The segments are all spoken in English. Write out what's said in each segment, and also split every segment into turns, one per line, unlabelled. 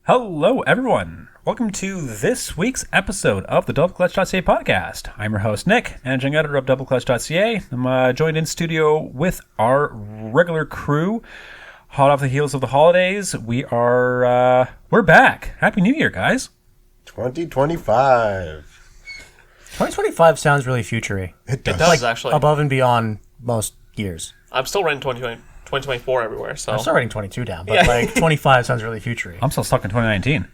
Hello, everyone. Welcome to this week's episode of the DoubleClutch.ca podcast. I'm your host, Nick, managing editor of DoubleClutch.ca. I'm joined in studio with our regular crew. Hot off the heels of the holidays, we're back. Happy New Year, guys.
2025.
2025 sounds really futury.
It does.
It does, actually.
Above and beyond most years.
I'm still writing 2024 everywhere, so...
I'm still writing 22 down, but 25 sounds really futury.
I'm still stuck in 2019.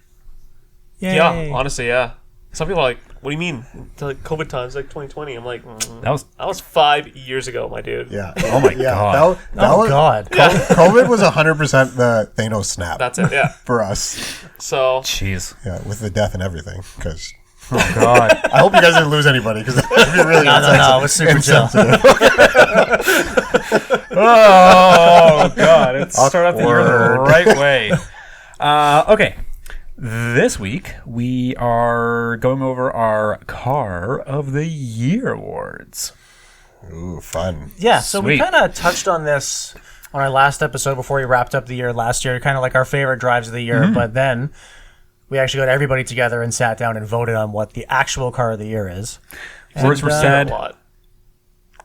Yay.
Yeah, honestly, yeah. Some people are like, what do you mean? Like COVID times, like 2020. I'm like,
That was
5 years ago, my dude.
Yeah.
Oh my god.
That was,
God.
COVID was 100% the Thanos snap.
That's it, yeah.
For us.
So,
Jeez.
Yeah, with the death and everything. Because
Oh god.
I hope you guys didn't lose anybody because that would be really
No, it was super chill.
insensitive.
Oh god. It started off the year the
Awkward.
right way. Okay. This week, we are going over our Car of the Year awards.
Ooh, fun.
Yeah, so we
Sweet.
kind of touched on this on our last episode before we wrapped up the year last year, kind of like our favorite drives of the year, but then we actually got everybody together and sat down and voted on what the actual car of the year is.
Words were
And,
a
said.
lot.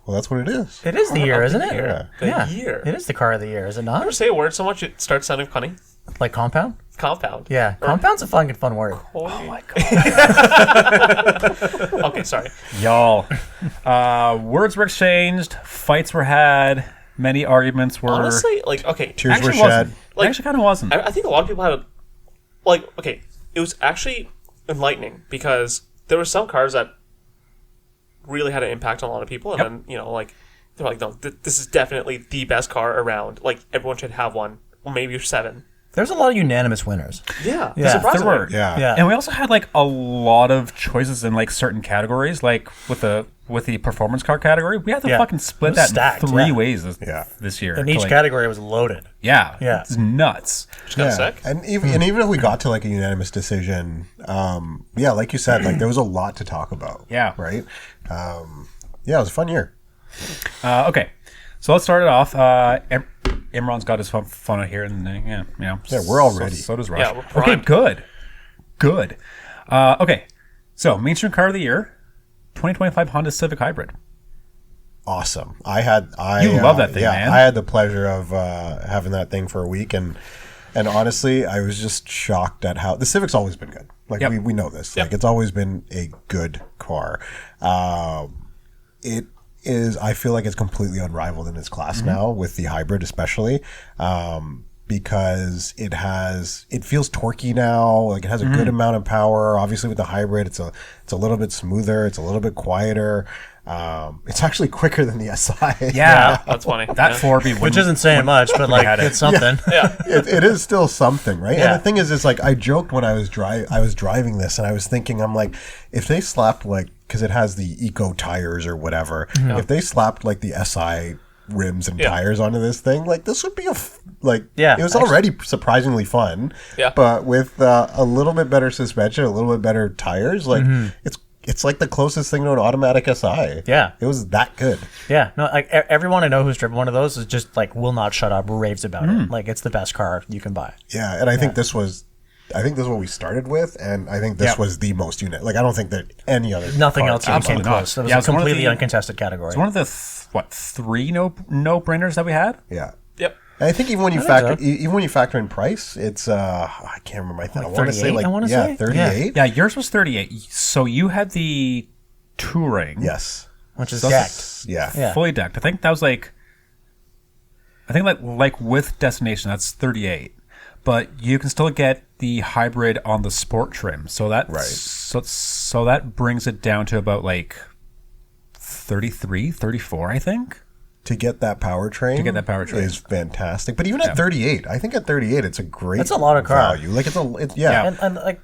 Well, that's what it is.
It is the year,
of
isn't
the
it?
year.
Yeah.
The year.
It is the car of the year, is it
I never
not?
say a word so much it starts sounding funny.
Like compound?
Compound.
Yeah, compound's a fucking fun word.
Oh my god. Okay, sorry.
Y'all. Words were exchanged, fights were had, many arguments were...
Honestly, like, okay.
Tears were
Actually
shed.
wasn't.
Like-
Actually kind of wasn't.
I think a lot of people had a... Like, okay, it was actually enlightening because there were some cars that really had an impact on a lot of people, and
Yep.
then, like, they're like, no, this is definitely the best car around. Like, everyone should have one. Or maybe 7.
There's a lot of unanimous winners.
Yeah.
Yeah,
surprisingly.
there were.
Yeah.
Yeah.
And we also had like a lot of choices in like certain categories, like with the performance car category. We had to
Yeah.
fucking
It
split
was
that
stacked,
in 3
yeah.
ways
Yeah.
this year.
And
to,
each
like-
category was loaded.
Yeah.
Yeah.
It's nuts.
Which kind of
Yeah.
sick.
And even if we got to like a unanimous decision, yeah, like you said, like there was a lot to talk about.
Yeah.
Right? Yeah, it was a fun year.
Okay. So let's start it off. Imran's got his phone out here, and yeah,
we're all ready.
So does Rush.
Yeah, we're
okay,
primed.
good. Okay, so mainstream car of the year, 2025 Honda Civic Hybrid.
Awesome.
You love that thing,
yeah,
man.
I had the pleasure of having that thing for a week, and honestly, I was just shocked at how the Civic's always been good. Like
Yep.
we know this.
Yep.
Like it's always been a good car. It is. I feel like it's completely unrivaled in its class now with the hybrid, especially. Because it feels torquey now. Like it has a good amount of power. Obviously, with the hybrid, it's a little bit smoother. It's a little bit quieter. It's actually quicker than the SI.
Yeah,
That's funny.
that
Yeah.
4B,
Which isn't saying much, but like
had it.
it's something.
Yeah.
it is still something, right?
Yeah.
And the thing is like I joked when I was driving this, and I was thinking, I'm like, if they slapped like, because it has the eco tires or whatever, if they slapped like the SI rims and
Yeah.
tires onto this thing, like this would be
Yeah,
it was already surprisingly fun.
Yeah.
But with a little bit better suspension, a little bit better tires, like it's like the closest thing to an automatic SI.
Yeah.
It was that good.
Yeah, no, like everyone I know who's driven one of those is just like will not shut up, raves about it. Like it's the best car you can buy.
Yeah, and I think this was what we started with, and I think this was the most unit. Like I don't think that any other
Nothing
car
else even came
absolutely not.
close. It was
Yeah,
a
it's one of
completely
the-
uncontested category.
It's one of the 3 no-brainers that we had.
Yeah.
Yep.
And I think even when you
think
factor in price, it's I can't remember. I want to say
38,
like
I wanna say?
38.
Yeah, yours was 38. So you had the Touring.
Yes.
which is
So
decked.
Yeah.
Yeah.
fully decked. I think that was like with Destination, that's 38. But you can still get the hybrid on the sport trim. So that so that brings it down to about like 33, 34, I think.
To get that powertrain. Is fantastic. But even at 38, I think at 38 it's a great
That's a lot of car.
value. Like it's yeah.
And like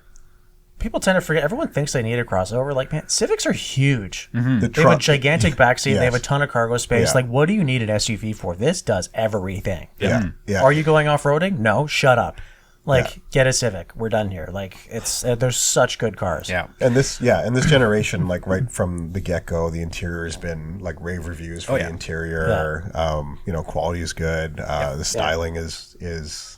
people tend to forget. Everyone thinks they need a crossover. Like, man, Civics are huge.
The
They have a
truck,
gigantic backseat. They have a
Yes.
ton of cargo space.
Yeah.
Like, what do you need an SUV for? This does everything.
yeah. Yeah.
Are you going off roading? No. Shut up. Like, get a Civic. We're done here. Like, it's there's such good cars.
Yeah.
And this generation, like right from the get go, the interior has been like rave reviews for the interior. Quality is good. The styling is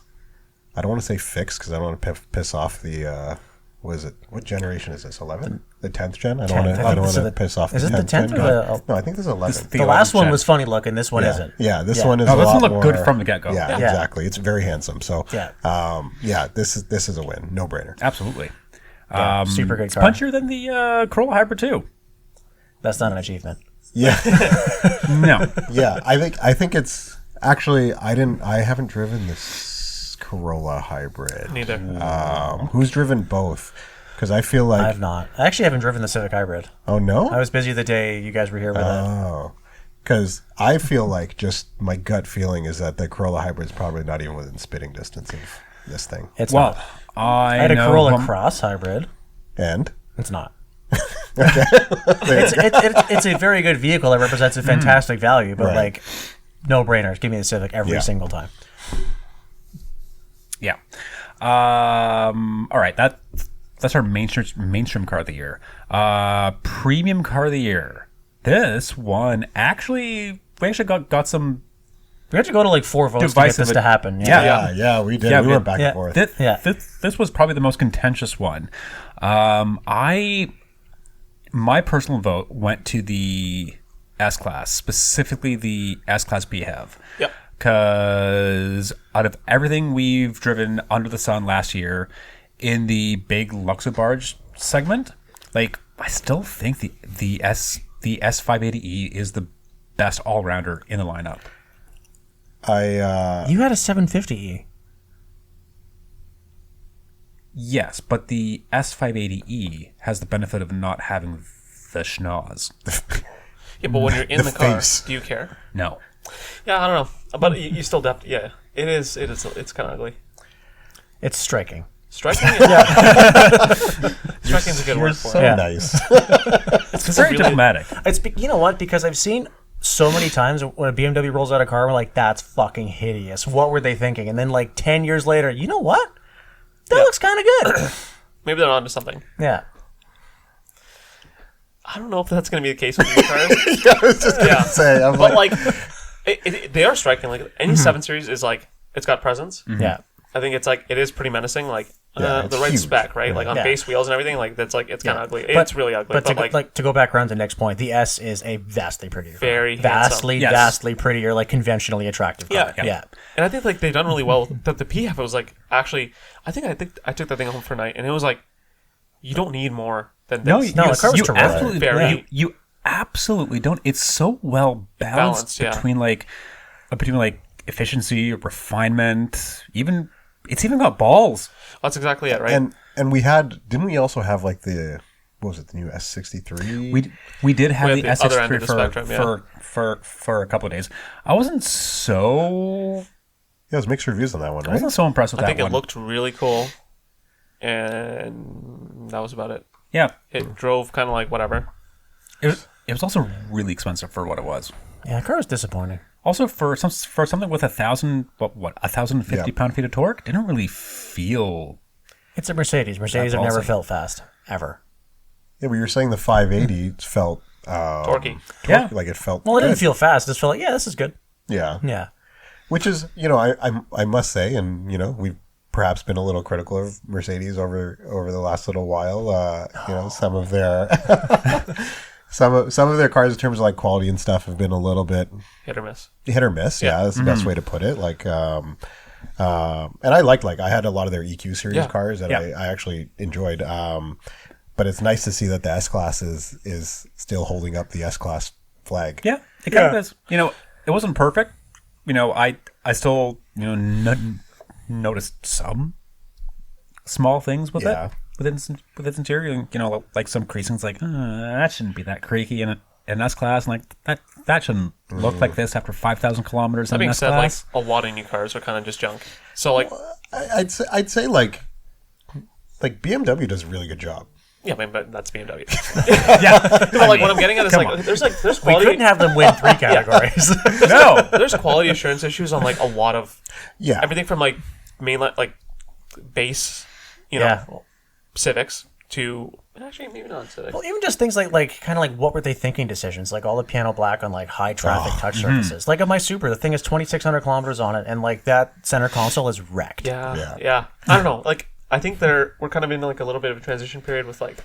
I don't want to say fix because I don't want to piss off the. What is it? What generation is this? 11? The 10th gen? I don't want to piss off the 10th gen.
Is it the 10th or the...
No, I think this is 11th.
The last one was funny looking. This one isn't.
Yeah, this one is
Oh,
a
this
lot
one looked
more,
good from the get-go.
Yeah, exactly. It's very handsome. So,
Yeah.
this is a win. No brainer.
Absolutely.
Super good
It's
car.
punchier than the Corolla Hybrid 2.
That's not an achievement.
Yeah.
No.
Yeah, I think it's actually I haven't driven this Corolla Hybrid.
Neither.
Who's driven both? Because I feel like
I've not. I actually haven't driven the Civic Hybrid.
Oh no?
I was busy the day you guys were here with it.
Oh. Because I feel like just my gut feeling is that the Corolla Hybrid is probably not even within spitting distance of this thing.
It's
Well,
not.
I
I had a
know
Corolla
whom-
Cross Hybrid.
And
It's not. It's a very good vehicle that represents a fantastic value, but
Right.
like, no brainers. Give me the Civic every
Yeah.
single time.
Yeah. All right. That's our mainstream car of the year. Premium car of the year. This one we actually got some
We had to go to like 4 votes to get
Divisive
this to happen.
Yeah.
we did.
Yeah,
we
we-
went back
yeah.
and forth.
This was probably the most contentious one. My personal vote went to the S-Class, specifically the S-Class BHEV.
Yep.
Because out of everything we've driven under the sun last year in the big Luxobarge segment, like I still think the S580E is the best all-rounder in the lineup.
You had a 750E.
Yes, but the S580E has the benefit of not having the schnoz.
Yeah, but when you're in
The
the car,
face.
do you care?
No.
Yeah, I don't know. But you still definitely, yeah. It is, it's kind of ugly.
It's striking.
Striking? Striking's a good
You're
word for
so
it.
Yeah.
nice.
It's very
really-
diplomatic.
You know what? Because I've seen so many times when a BMW rolls out a car, we're like, that's fucking hideous. What were they thinking? And then like 10 years later, you know what? That looks kind of good.
Maybe they're onto something.
Yeah.
I don't know if that's going to be the case with these cars.
I was just gonna say, I'm
But
like,
like, they are striking. Like any 7 Series is like, it's got presence.
Yeah.
I think it's like, it is pretty menacing. Like
Yeah,
the
it's
right
huge.
spec, right? Like on
Yeah.
base wheels and everything. Like that's like, it's kind of ugly.
But-
It's really ugly.
But,
But, like,
to go back around to the next point, the S is a vastly prettier. car.
Very
vastly,
handsome. Yes.
vastly prettier, like conventionally attractive car.
Yeah.
Yeah.
and I think like they've done really well. That the PF was like, actually, I think I took that thing home for a night, and it was like, you don't need more than this.
No, the car was
you
terrific.
absolutely
Very-
you absolutely don't. It's so well balanced,
Balanced, yeah.
between like efficiency, refinement, it's even got balls.
That's exactly it, right?
and didn't we also have like the what was it, the new S63?
We did have
We
the
had the other end
S63
of the spectrum, yeah.
for a couple of days. I wasn't so
Yeah, it was mixed reviews on that one,
I
right?
wasn't so impressed with
I
that
think
one.
it looked really cool, and that was about it.
Yeah,
It drove kind of like whatever.
it was also really expensive for what it was.
Yeah, the car was disappointing.
Also, for something with 1,050
Yeah.
pound-feet of torque, didn't really feel.
It's a Mercedes. Mercedes have
That's
never
ballsy.
felt fast, ever.
Yeah, but you were saying the 580 felt
Torquey.
Yeah.
like it felt
Well, it didn't
good.
feel fast. It just felt like, yeah, this is good.
Yeah.
Yeah.
Which is, I must say, and we've perhaps been a little critical of Mercedes over the last little while. Some of their some of their cars in terms of like quality and stuff have been a little bit
Hit or miss.
hit or miss. Yeah, that's the best way to put it. Like, and I liked I had a lot of their EQ series
Yeah.
cars that
Yeah.
I actually enjoyed. But it's nice to see that the S Class is still holding up the S Class flag.
Yeah, it kind of is. It wasn't perfect. I still noticed some small things with
Yeah.
it with its interior. Like some creasings. Like that shouldn't be that creaky in an S Class. And like that shouldn't look like this after 5,000 kilometers
That
in an
being
S
said, like
Class.
a lot of new cars are kind of just junk. So like,
I'd say like BMW does a really good job.
yeah, but that's BMW.
Yeah,
But like what I'm getting at is there's
We
quality.
couldn't have them win 3 categories.
no.
There's quality assurance issues on like a lot of
Yeah.
everything from like mainline like base,
yeah.
Civics to actually maybe not Civic.
Well, even just things like kind of like what were they thinking decisions, like all the piano black on like high traffic touch surfaces. Like of my Super, the thing is 2,600 kilometers on it, and like that center console is wrecked.
Yeah. I don't know. Like I think we're kind of in like a little bit of a transition period with like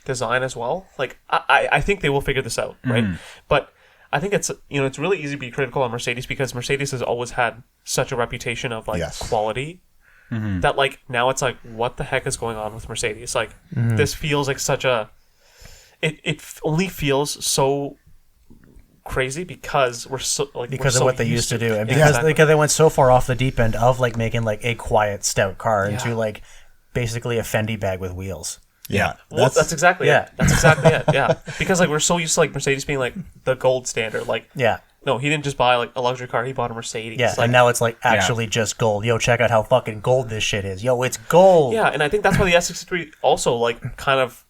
design as well. Like I think they will figure this out, right? But I think it's it's really easy to be critical on Mercedes because Mercedes has always had such a reputation of like quality. That like now it's like what the heck is going on with Mercedes? Like this feels like such a it only feels so crazy because we're so like
because
we're
of
so
what they used to do, and because
Exactly.
they went so far off the deep end of like making like a quiet stout car into like basically a Fendi bag with wheels.
Yeah,
Well, that's exactly it. That's exactly it. Yeah, because like we're so used to like Mercedes being like the gold standard. Like no, he didn't just buy like a luxury car; he bought a Mercedes.
Yeah,
like,
and now it's like actually just gold. Yo, check out how fucking gold this shit is. Yo, it's gold.
yeah, and I think that's why the S63 also like kind of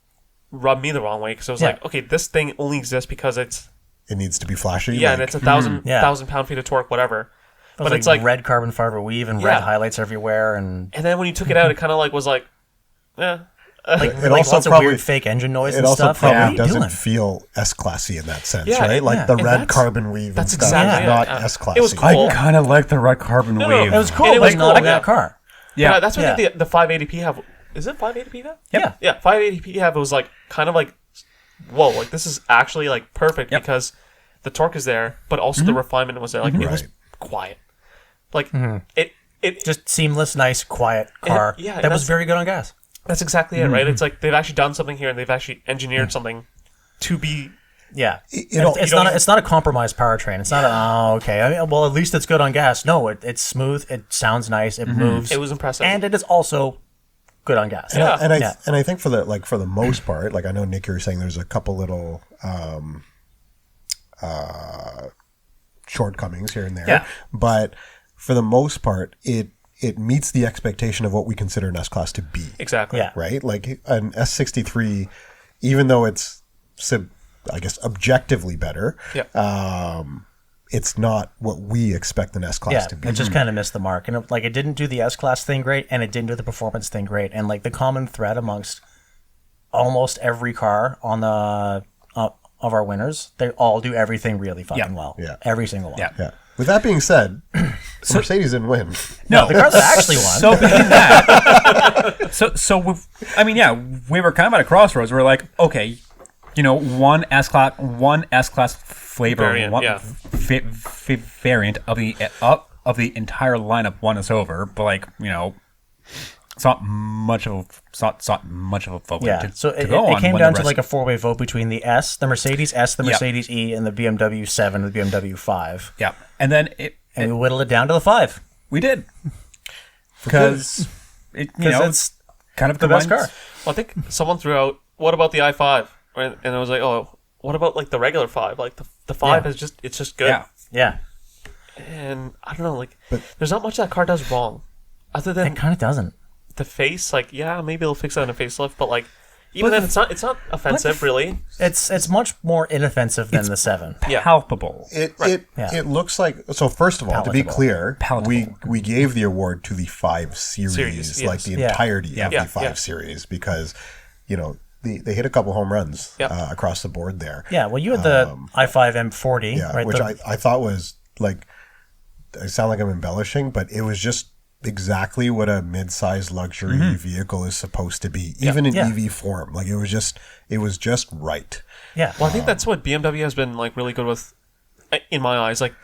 rubbed me the wrong way because I was like, okay, this thing only exists because it
needs to be flashy.
and it's a thousand pound-feet of torque, whatever. But it's like
red carbon fiber weave and red highlights everywhere, and
then when you took it out, it kind of like was like,
like,
It
like
also
lots
probably-
of weird fake engine noise
It
and
also
stuff. What are
probably
you
doesn't
doing?
feel S-classy in that sense,
Yeah,
right? Like the
and
red
that's-
carbon weave
that's
and stuff
exactly
is not
it.
S-classy.
It was cool.
I kind of like the red carbon
no,
wave.
It was cool,
And it
but
was
not in
cool,
that car.
Yeah.
But that's what I think the 580p have. Is it 580p have?
Yeah.
Yeah, 580p have was like kind of like, whoa, like this is actually like perfect because the torque is there, but also the refinement was there. Like it was
Right.
quiet. Like it
Just seamless, nice, quiet car.
yeah,
that was
that's-
very good on gas.
that's exactly it, right? It's like they've actually done something here and they've actually engineered something to be.
Yeah,
It-
it's not a compromised powertrain. It's not okay. I mean, well, at least it's good on gas. No, it's smooth. It sounds nice. It moves.
It was impressive.
and it is also good on gas.
Yeah.
And I think for the most part, like I know Nick, you were saying there's a couple little shortcomings here and there,
Yeah.
but for the most part, it meets the expectation of what we consider an S-Class to be.
Exactly.
Yeah.
Right? Like an S63, even though it's I guess objectively better, it's not what we expect an S-Class
Yeah,
to be.
it just kind of missed the mark, and it didn't do the S-Class thing great, and it didn't do the performance thing great, and like the common thread amongst almost every car on the of our winners, they all do everything really fucking well.
Yeah.
Every single one.
Yeah.
Yeah. With that being said, Mercedes didn't win.
No,
The car that actually won.
So being that, we were kind of at a crossroads. We're like, okay, one S class flavor,
Variant,
one
yeah.
variant of the entire lineup won us over, but like it's not much of a vote.
Yeah,
to,
so
to
it
go on
came
when
down
the
to
rest-
like a four-way vote between the Mercedes S, the Mercedes E, and the BMW 7 and the BMW 5.
yeah, and then
And we whittled it down to the 5.
we did because it's kind of
the best car.
Well, I think someone threw out, "What about the i5?" And I was like, "Oh, what about like the regular 5? Like the 5 is just good."
Yeah.
Yeah,
And I don't know, like there's not much that car does wrong, other than
it kind of doesn't.
the face. Like, yeah, maybe they'll fix that in a facelift, but like even then, it's not offensive really.
It's much more inoffensive than the 7.
Yeah.
palpable.
It looks like, so first of all, to be
Palatable.
clear,
Palatable.
we gave the award to the 5 series,
yes.
like the
Yeah.
entirety of
Yeah.
the 5
Yeah.
series, because they hit a couple home runs
Yeah.
across the board there.
Yeah, well, you had the i5 M40,
Yeah,
right?
which
The-
I thought was like, I sound like I'm embellishing, but it was just exactly what a mid-sized luxury vehicle is supposed to be, even in
Yeah.
EV form. Like it was just right.
yeah.
Well, I think that's what BMW has been like really good with, in my eyes. Like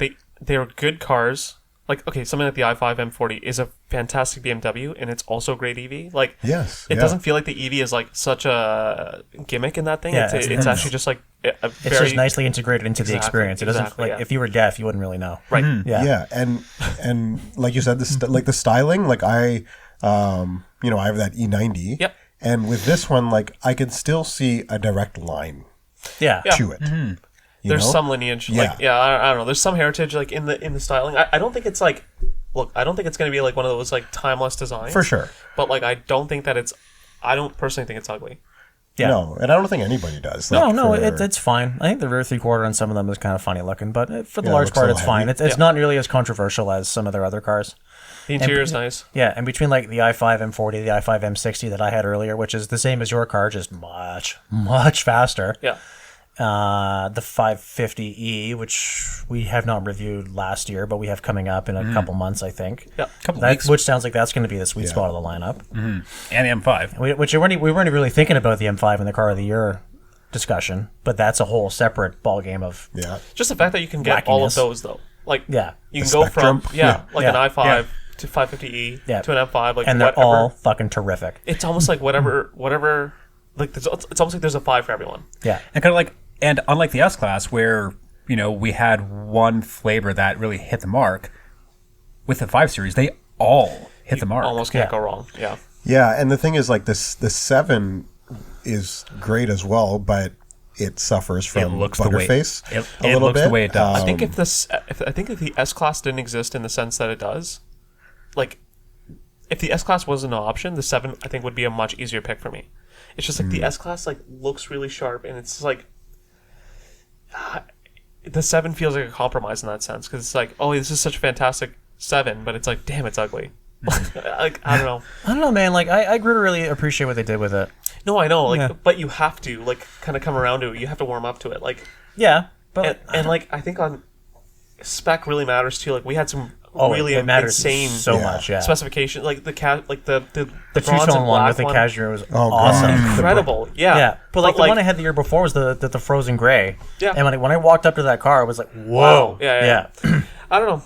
they're good cars. Like, okay, something like the i5 M40 is a fantastic BMW, and it's also a great EV. Like,
Yes,
it
yeah.
doesn't feel like the EV is like such a gimmick in that thing.
Yeah,
it's actually just like a
It's
very
just nicely integrated into the
Exactly,
experience. It doesn't
exactly,
like
yeah.
if you were deaf, you wouldn't really know.
right.
Yeah.
and like you said, like the styling, like I have that E90.
Yep.
And with this one, like I can still see a direct line
Yeah.
to it. You
There's
know?
some lineage. Like,
Yeah.
I don't know. There's some heritage like in the styling. I don't think it's like, look, I don't think it's going to be like one of those like timeless designs.
For sure.
But like, I don't think that I don't personally think it's ugly.
Yeah.
No, and I don't think anybody does.
No,
like,
no,
for-
it's fine. I think the rear three-quarter on some of them is kind of funny looking, but for the
Yeah, it
large
looks a
part,
little
it's fine.
heavy.
It's not nearly as controversial as some of their other cars.
The interior is nice.
Yeah, and between like the i5 M40, the i5 M60 that I had earlier, which is the same as your car, just much faster.
Yeah.
The 550e, which we have not reviewed last year, but we have coming up in a couple months, I think.
Yeah.
Couple weeks.
Which sounds like that's going to be the sweet spot of the lineup.
And the M5.
We weren't really thinking about the M5 in the car of the year discussion, but that's a whole separate ball game of
Just the fact that you can get all of
Wackiness.
those, though. Like,
yeah,
you can
The
go
spectrum.
from,
Yeah.
like an i5 to 550e to an M5, like
and they're
whatever.
all fucking terrific.
It's almost like whatever, like, it's almost like there's a 5 for everyone.
Yeah,
And kind of like, and unlike the S Class, where, you know, we had one flavor that really hit the mark, with the 5 Series, they all hit the mark.
Almost can't go wrong. Yeah.
Yeah, and the thing is, like, the 7 is great as well, but it suffers from
looks the way-
butterface
it
a little
looks
bit.
the way it does.
I think if the S Class didn't exist in the sense that it does, like, if the S Class wasn't an option, the 7 I think would be a much easier pick for me. It's just like the S Class like looks really sharp, and it's like the 7 feels like a compromise in that sense, because it's like, oh, this is such a fantastic 7, but it's like, damn, it's ugly. Like, I don't know,
man. Like I really appreciate what they did with it.
No, I know, like,
Yeah.
but you have to like kind of come around to it. You have to warm up to it, like,
Yeah, but
and like I think on spec really matters too. Like we had some
oh,
really
it matters
insane
so much. Yeah,
specification, like the
the
bronze
two-tone
and
one
black
with the cashmere was
Oh,
awesome.
God.
incredible. Yeah,
Yeah, but like the one I had the year before was the frozen gray.
Yeah.
And when I walked up to that car, I was like, whoa.
Yeah. I don't know.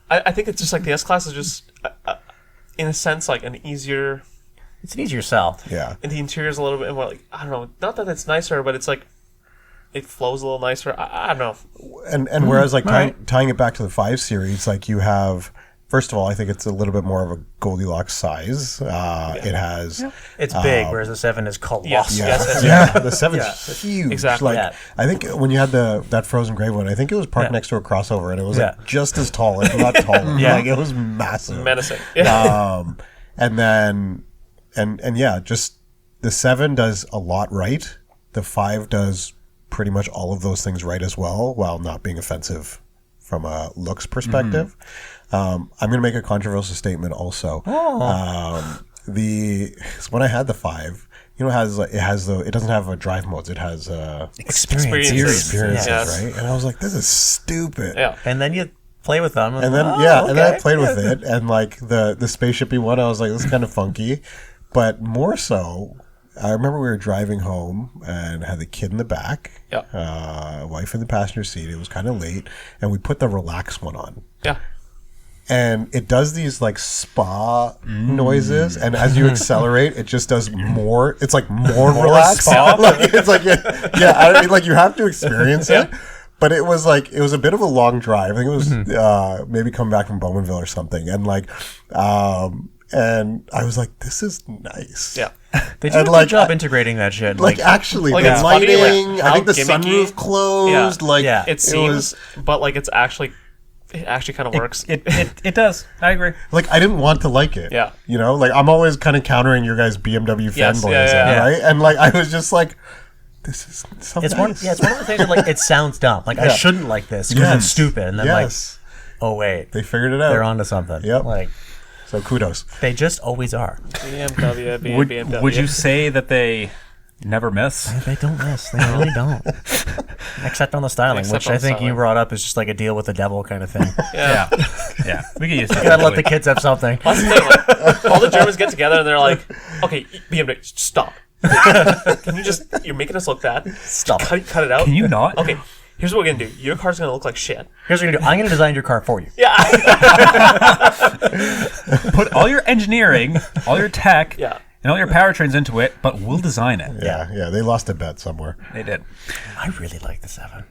I think it's just like the S Class is just, in a sense, like an easier.
It's an easier sell.
Yeah.
And the interior is a little bit more like, I don't know. Not that it's nicer, but it's like it flows a little nicer. I don't know.
And whereas, like, tying it back to the 5 Series, like, you have... First of all, I think it's a little bit more of a Goldilocks size. It has...
It's big, whereas the 7 is colossal.
Yes.
Yeah, the 7's huge.
Exactly.
Like,
Yeah.
I think when you had that frozen gray one, I think it was parked next to a crossover, and it was like
Yeah.
just as tall, if not taller.
Yeah.
Like, it was massive.
Menacing. Yeah.
And then, and yeah, just the 7 does a lot right. The 5 does pretty much all of those things right as well, while not being offensive from a looks perspective. I'm going to make a controversial statement also. So when I had the 5, you know, it doesn't have a drive modes. It has
Experiences. Yes.
right? And I was like, this is stupid.
Yeah.
And then you play with them.
And then and then I played with it, and like the spaceshipy one, I was like, this is kind of funky. But more so, I remember we were driving home and had the kid in the back, wife in the passenger seat. It was kind of late, and we put the relax one on.
Yeah.
And it does these like spa noises, and as you accelerate, it just does more. It's like more relaxed. Like, it's like I mean, like you have to experience it. But it was a bit of a long drive. I think it was maybe coming back from Bowmanville or something, and like, and I was like, this is nice.
Yeah.
They do a good job integrating that shit.
Like actually,
like,
the
it's funny, like,
lighting. I
how
think the
gimmicky.
sunroof closed.
Yeah.
Like
Yeah.
It seems, but like it actually kind of works.
It does. I agree.
Like I didn't want to like it.
Yeah.
You know, like I'm always kind of countering your guys' BMW
Yes,
fanboyism,
yeah.
right? And like I was just like, this is so
it's
nice.
it's one of the things that like it sounds dumb. Like I shouldn't like this because it's stupid. And then
Yes.
like, oh wait,
They figured it out.
they're onto something.
Yep.
Like
So kudos.
they just always are.
BMW.
Would you say that they never miss?
They don't miss. They really don't. Except on the styling,
Except
which
on
I think you
styling.
brought up is just like a deal with the devil kind of thing.
Yeah.
Yeah, we get used to it.
Gotta let the kids have something.
That's the thing, like, all the Germans get together and they're like, okay, BMW, stop. Can you you're making us look bad.
Stop.
Cut it out.
Can you not?
Okay, here's what we're going to do. Your car's going to look like shit.
Here's what you're gonna do. I'm gonna design your car for you.
Yeah.
Put all your engineering, all your tech,
Yeah.
and all your powertrains into it, but we'll design it.
Yeah. They lost a bet somewhere.
They did.
I really like the 7.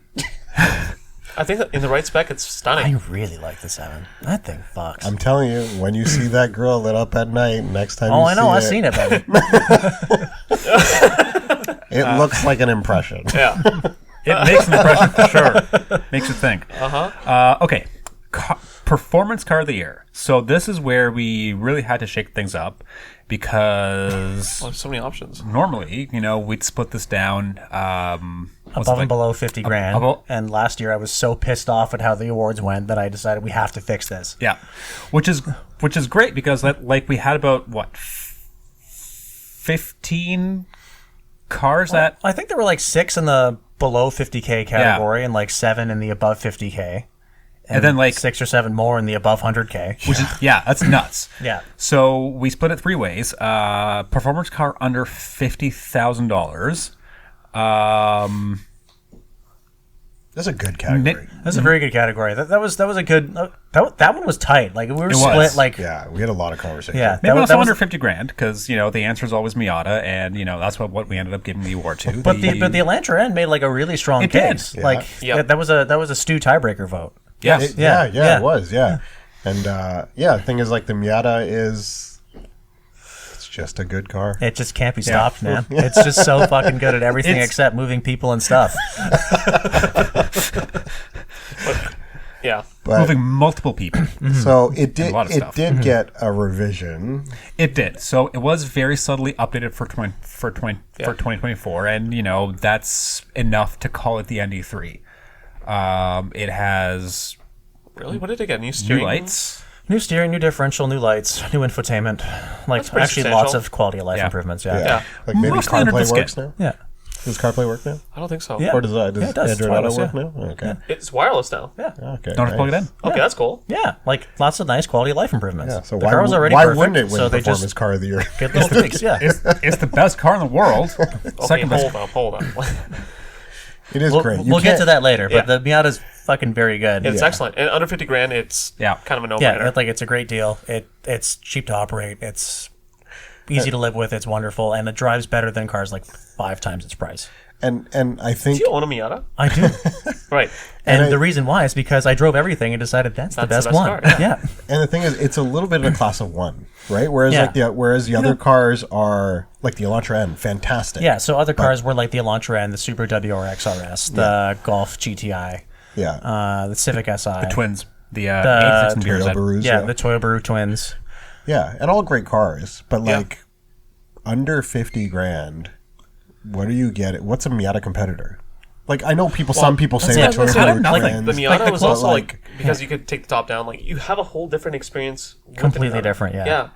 I think that in the right spec, it's
I
stunning.
really like the 7. That thing fucks.
I'm telling you, when you see that girl lit up at night, next time
Oh,
you
I know. I've
see
seen it, baby.
it looks like an impression.
Yeah.
It makes an impression for sure. Makes you think. Okay. Performance car of the year. So this is where we really had to shake things up because
Well, there's so many options.
normally, you know, we'd split this down. was
above
it
and below 50 grand.
above-
And last year I was so pissed off at how the awards went that I decided we have to fix this.
Yeah, which is great because like we had about 15 cars that
I think there were like 6 in the below 50K category and like 7 in the above 50K.
and then like
6 or 7 more in the above 100K.
which is that's nuts.
Yeah.
So we split it 3 ways. Performance car under $50,000.
That's a good category.
That's a very good category. That was a good. That one was tight. Like we were
was.
split. Like
Yeah, we had a lot of conversation.
yeah.
Maybe also
that was,
under 50 grand because the answer is always Miata, and that's what we ended up giving the award to.
But the Elantra N made like a really strong
It did.
case.
Yeah.
Like
Yep.
that was a Stu tiebreaker vote.
yeah.
It was. Yeah. And the thing is, like, the Miata it's just a good car.
It just can't be stopped, man. It's just so fucking good at everything
It's-
except moving people and stuff.
Yeah.
But
Moving multiple people.
so it did.
lot of
It
stuff.
did get a revision.
It did. So it was very subtly updated for 2024, and that's enough to call it the ND3. It has
Really? What did it get? New
new
steering?
lights.
New steering, new differential, new lights, new infotainment. Like
pretty
actually lots
substantial.
of quality of life
Yeah.
improvements.
Yeah.
Yeah.
Like maybe
Mostly under the
CarPlay
skin.
works now.
Yeah.
Does CarPlay work now?
I don't think so.
Yeah.
Or does
Yeah, it does.
Android
It's
Auto
wireless,
work now? Okay.
It's wireless now.
Yeah.
Okay.
Don't have to plug it in.
Okay, that's cool.
Yeah. Like lots of nice quality of life improvements.
Yeah. So
the car was already
why
perfect,
wouldn't it win
so they
Performance
just
Car of the Year?
get little tweaks. Yeah.
It's the best car in the world.
Okay,
Second best.
hold up.
It is great. You
We'll get
can't-
to that later,
Yeah.
but the Miata's fucking very good.
It's
Yeah.
excellent. And under 50 grand, it's
Yeah.
kind of a
Yeah,
no-brainer.
it's a great deal. It's cheap to operate. It's easy to live with. It's wonderful, and it drives better than cars like 5 times its price.
And I think
Do you own a Miata?
I do,
Right.
and
I-
the reason why is because I drove everything and decided that's the
That's
best
the
one.
best car,
Yeah,
and the thing is, it's a little bit of a class of one, right? Whereas
Yeah.
the other cars are like the Elantra N, fantastic.
yeah. So other cars were like the Elantra and the Subaru WRX RS, the Golf GTI,
Yeah.
the Civic SI,
Twins. The 86 and
Toyota
beers.
Barus,
yeah, the Toyota Baru twins.
Yeah, and all great cars, but
Yeah.
like under 50 grand, what do you get? What's a Miata competitor? Like, I know some people say
that's
that
it.
Toyota
Kind of
Baru
nothing.
twins.
The Miata
Like the
was
clo-
also
like-
like because you could take the top down. Like you have a whole different experience. with the
Completely
Miata.
different, yeah.
Yeah.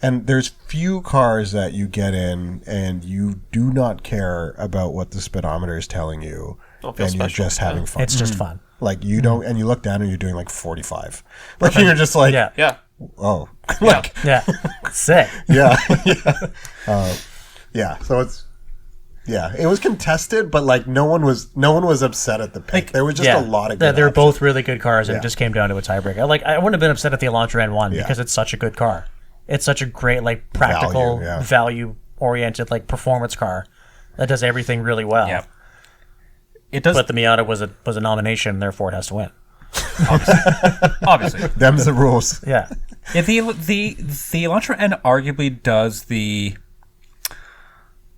And there's few cars that you get in and you do not care about what the speedometer is telling you,
Don't feel
and you're
special.
just having fun.
It's just fun.
Like, you don't, and you look down and you're doing like 45. Like, you're just like,
Yeah,
Yeah.
oh, like,
yeah, sick.
yeah, yeah. So it was contested, but like no one was upset at the pick. There was just a lot of good
They're
options.
both really good cars, and
Yeah.
it just came down to a tiebreaker. Like I wouldn't have been upset at the Elantra N1
Yeah.
because it's such a good car. It's such a great, like, practical,
Value, yeah.
value-oriented, like, performance car that does everything really well.
Yeah. It does.
But the Miata was a nomination, therefore it has to win.
Obviously.
Them's the rules.
Yeah,
Yeah, the Elantra N arguably does the.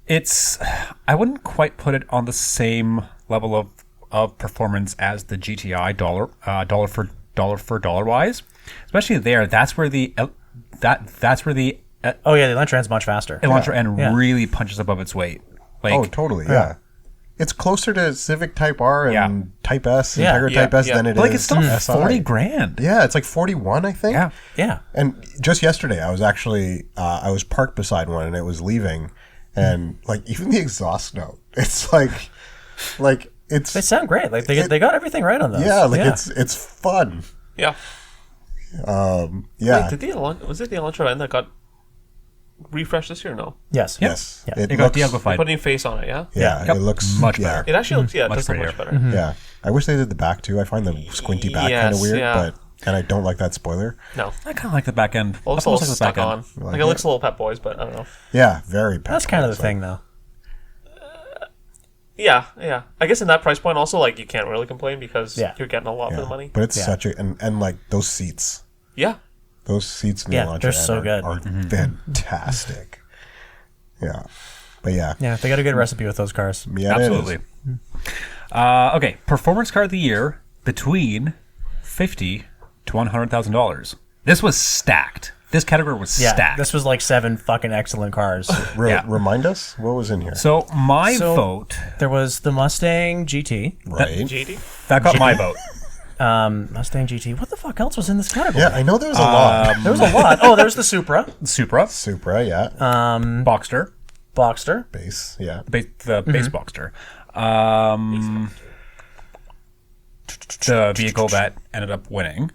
It's. I wouldn't quite put it on the same level of performance as the GTI dollar for dollar wise, especially there. That's where the that's where the
Oh yeah, the Elantra N's much faster.
Elantra N
Yeah.
really punches above its weight. Like,
Oh, totally. Yeah. It's closer to Civic Type R and
Yeah.
Type S,
Yeah.
Integra
Yeah,
Type S
yeah.
than it is.
but like it's still
SI.
40 grand.
Yeah, it's like 41, I think.
Yeah.
Yeah,
And just yesterday, I was actually I was parked beside one, and it was leaving, and like even the exhaust note, it's like it's
they sound great. Like they got everything right on those.
yeah, like it's fun.
Yeah.
Yeah,
Wait, was it the Elantra N that got refreshed this year? No.
yes,
yes,
Yeah.
It got
They
de-uglified.
put a new face on it. Yeah.
yeah,
Yep.
it looks
Much
yeah,
better.
It actually looks. Yeah, it
Much
does look much
prettier.
better.
Yeah, I wish they did the back too. I find the squinty back kind of
Yes,
weird,
yeah.
but and I don't like that spoiler.
No.
I kind of like the back end.
Well, it's
I
a
almost
little
like the back
stuck
end.
on. Like it looks a little Pep Boys, but I don't know.
Yeah, very.
That's kind of the thing, though.
Yeah, yeah. I guess in that price point, also, like you can't really complain because
Yeah.
you're getting a lot for the money.
But it's
Yeah.
such a and like those seats.
Yeah.
Those seats in the
Yeah,
Elantra
they're
N
so good.
are fantastic. Yeah. But yeah,
Yeah, they got a good recipe with those cars.
Miata
Absolutely.
is-
Okay, performance car of the year between $50,000 to $100,000. This was stacked this category was
Yeah,
stacked.
this was like 7 fucking excellent cars.
Yeah.
Remind us what was in here.
So my vote,
There was the Mustang GT.
Right.
GD?
that got my vote.
Mustang GT. What the fuck else was in this category?
Yeah, I know there was a lot.
There was a lot. Oh, there's the Supra.
Supra,
Supra, yeah.
Boxster,
Boxster.
Base, yeah.
the base Boxster. The vehicle that ended up winning.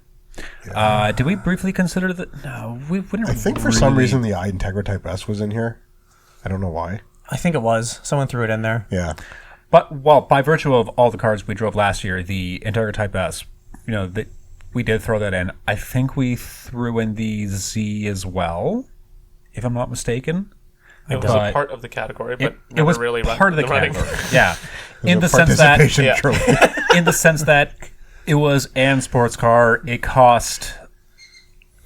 Did we briefly consider that? No, we didn't.
I think for some reason the Integra Type S was in here. I don't know why.
I think it was. Someone threw it in there.
Yeah.
But well, by virtue of all the cars we drove last year, the Integra Type S, we did throw that in. I think we threw in the Z as well, if I'm not mistaken.
It was a part of the category, but
It was
really
part of the
running.
category. Yeah, in the
A
sense that
participation trophy.
in the sense that it was an sports car, it cost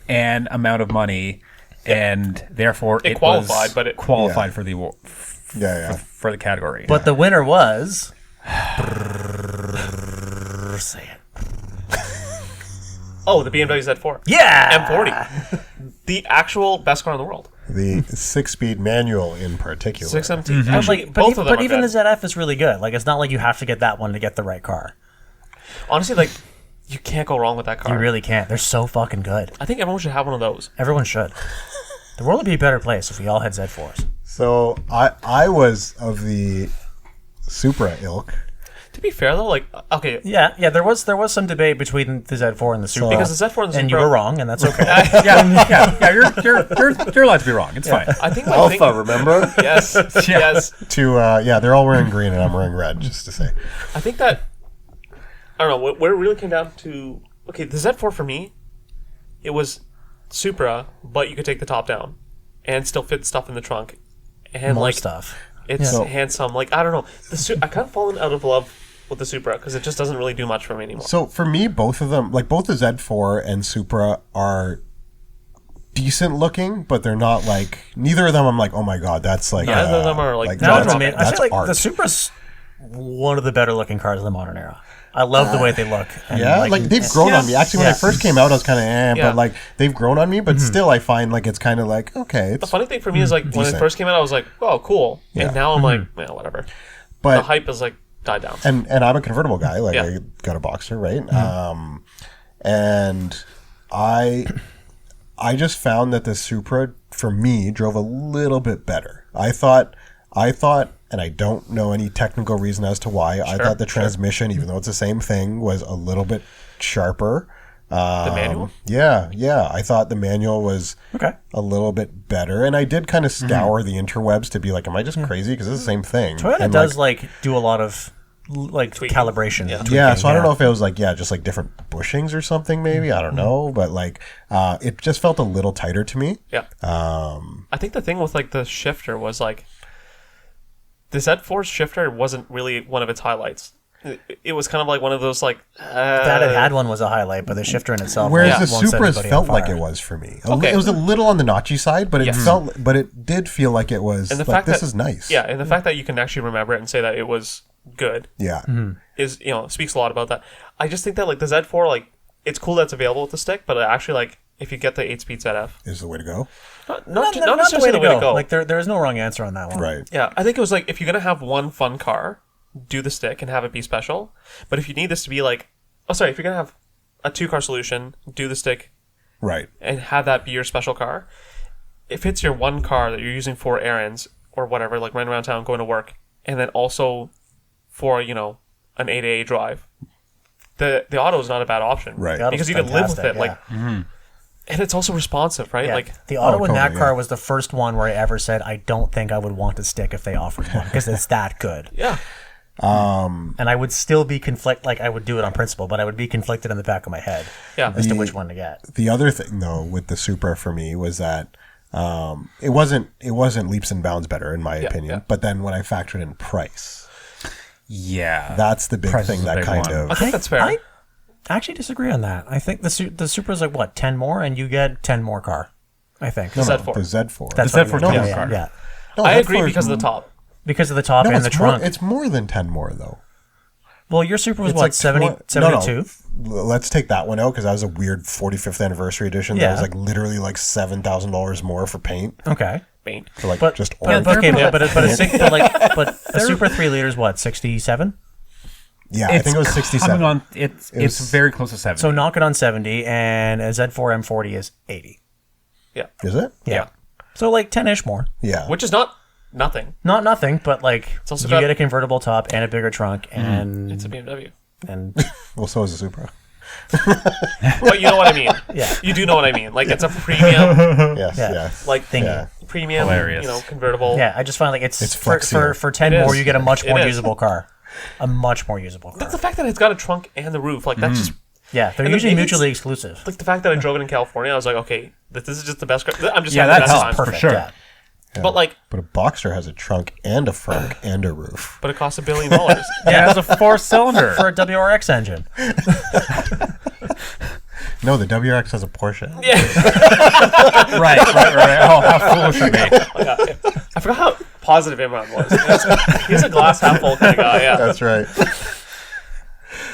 an amount of money, and therefore
It qualified,
was
but it-
qualified for the award,
Yeah.
for the category.
But the winner was. Say it.
Oh, the BMW Z4.
Yeah!
M40. The actual best car in the world.
The 6-speed manual in particular.
6MT.
But,
Actually,
like,
both of them are
even
good.
the ZF is really good. Like, it's not like you have to get that one to get the right car.
Honestly, like, you can't go wrong with that car.
You really can't. They're so fucking good.
I think everyone should have one of those.
Everyone should. The world would be a better place if we all had Z4s.
So I was of the Supra ilk.
To be fair, though, like, okay,
Yeah, there was some debate between the Z4 and the Supra.
because the Z4 and the
and you
Supra-
were wrong, and that's okay.
yeah, you're allowed to be wrong. It's fine.
I think my
Alpha,
thing,
remember?
yes,
Yeah.
yes.
They're all wearing green and I'm wearing red, just to say.
I think that I don't know where it really came down to. Okay, the Z4 for me, it was Supra, but you could take the top down and still fit stuff in the trunk, and
More
like
stuff.
it's
Yeah.
handsome. Like I don't know, I kind of fallen out of love with the Supra because it just doesn't really do much for me anymore.
So for me, both of them, like both the Z4 and Supra, are decent looking, but they're not like, neither of them I'm like, oh my god, that's like
Neither of them are, like,
No,
That's-
I mean, I
that's
feel like
art.
the Supra's one of the better looking cars of the modern era. I love the way they look. And
Yeah, like they've grown on me. Actually, when
Yeah.
I first came out, I was kind of
Yeah.
but like they've grown on me. But still, I find like it's kind of like okay,
The
it's,
funny thing for me is like when it
Decent.
first came out, I was like, "Oh, cool,"
Yeah.
and now I'm like, "Yeah, whatever." The
but
hype is like died down.
and I'm a convertible guy. Like
Yeah.
I got a Boxster, right? And I just found that the Supra for me drove a little bit better. I thought, and I don't know any technical reason as to why. I thought the transmission, even though it's the same thing, was a little bit sharper.
The manual.
Yeah. I thought the manual was
Okay.
a little bit better, and I did kind of scour the interwebs to be like, "Am I just crazy?" Because it's the same thing.
Toyota
And,
does like do a lot of like
Tweaking.
calibration.
Yeah.
yeah, so I don't
yeah.
know if it was like just like different bushings or something. Maybe I don't know, but like it just felt a little tighter to me.
Yeah. I think the thing with like the shifter was like the Z4's shifter wasn't really one of its highlights. It was kind of like one of those like
That it had one was a highlight, but the shifter in itself.
Whereas
won't
the
set
Supras
anybody
felt
on
like
fire.
it was for me.
Okay.
It was a little on the notchy side, but it
Yes.
but it did feel like it was
and the
like
fact
this
that
is nice.
Yeah, and the fact that you can actually remember it and say that it was good
Yeah.
is speaks a lot about that. I just think that like the Z4 like it's cool that it's available with the stick, but actually like if you get the 8-speed ZF,
Is the way to go.
not
Not
necessarily the way to go.
Like there is no wrong answer on that one.
Right.
Yeah, I think it was like if you're gonna have one fun car, do the stick and have it be special. But if you need this to be like, if you're gonna have a 2-car solution, do the stick
Right.
and have that be your special car. If it's your one car that you're using for errands or whatever, like running around town, going to work, and then also for an 8A drive, the auto is not a bad option,
Right.
The auto's
Because you can live with it,
fantastic, yeah.
like, and it's also responsive, right?
Yeah.
Like,
the auto in that
totally,
car
yeah.
was the first one where I ever said I don't think I would want a stick if they offered one because it's that good.
yeah,
And I would still be like I would do it on principle, but I would be conflicted in the back of my head
yeah.
as to which one to get.
The other thing though with the Supra for me was that it wasn't leaps and bounds better in my opinion.
yeah.
But then when I factored in price,
Yeah,
that's the big
Price
thing
is a
that
big
kind
one.
of
I think that's fair.
I actually disagree on that. I think the Supra's like what 10 more, and you get 10 more car. I think
The Z4.
the Z4.
That's
The
what I
Z4
mean.
is
yeah,
car.
yeah.
No,
I
Z4
agree
is
because of the top.
Because of the top
No,
and the
it's more,
trunk.
it's more than 10 more though.
Well, your Supra was
It's
what,
like
72?
Let's take that one out because that was a weird 45th anniversary edition.
Yeah.
That was like literally like $7,000 more for paint.
Okay.
Paint.
For like
But
just
but,
orange.
okay, but a Supra 3 liters what, 67?
Yeah, I think it was 67.
Coming on, it's very close to 70.
So knock it on 70, and a Z4 M40 is 80.
Yeah.
Is it?
Yeah. So like 10-ish more.
Yeah.
Which is not nothing.
Not nothing, but like
also
you
got-
get a convertible top and a bigger trunk, and
It's a BMW.
and
Well, so is the Supra.
But you know what I mean.
Yeah.
You do know what I mean. Like it's a premium,
Yes,
Yeah.
yes.
like
thingy.
Yeah.
premium,
Hilarious.
convertible.
Yeah, I just find like
It's
it's
flexier.
for 10
It
more,
is.
you get a much
It
more
is.
usable car. A much more usable car.
Like the fact that it's got a trunk and the roof, like that's just
Yeah, they're
And
usually
maybe it's-
mutually exclusive.
like the fact that I drove it in California. I was like, okay, this is just the best car. I'm just
Yeah,
having the
that's
best time.
perfect. sure.
Yeah.
But like,
But a Boxster has a trunk and a front and a roof.
but it costs $1 billion.
yeah, it has a 4-cylinder.
For a WRX engine.
No, the WRX has a Porsche.
Yeah.
right. Oh, how foolish of me.
I forgot how positive Imran was. He's a glass half full kind of guy. Yeah.
That's right.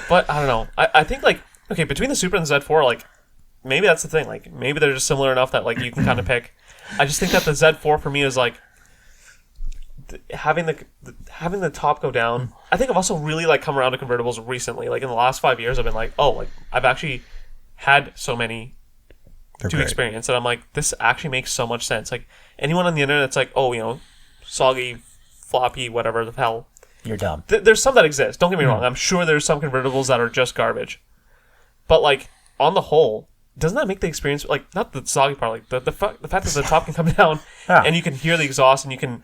But I don't know. I think like okay, between the Supra and the Z4, like maybe that's the thing. Like maybe they're just similar enough that like you can kind of pick. I just think that the Z4 for me is like having the top go down. I think I've also really like come around to convertibles recently. Like in the last 5 years, I've been like, oh, like I've actually had so many
They're
to
great.
experience, and I'm like, this actually makes so much sense. Like anyone on the internet that's like, oh, soggy, floppy, whatever the hell.
You're dumb.
There's some that exist. Don't get me wrong. I'm sure there's some convertibles that are just garbage. But like on the whole, doesn't that make the experience like not the soggy part, like the fact that the top can come down
Yeah.
and you can hear the exhaust and you can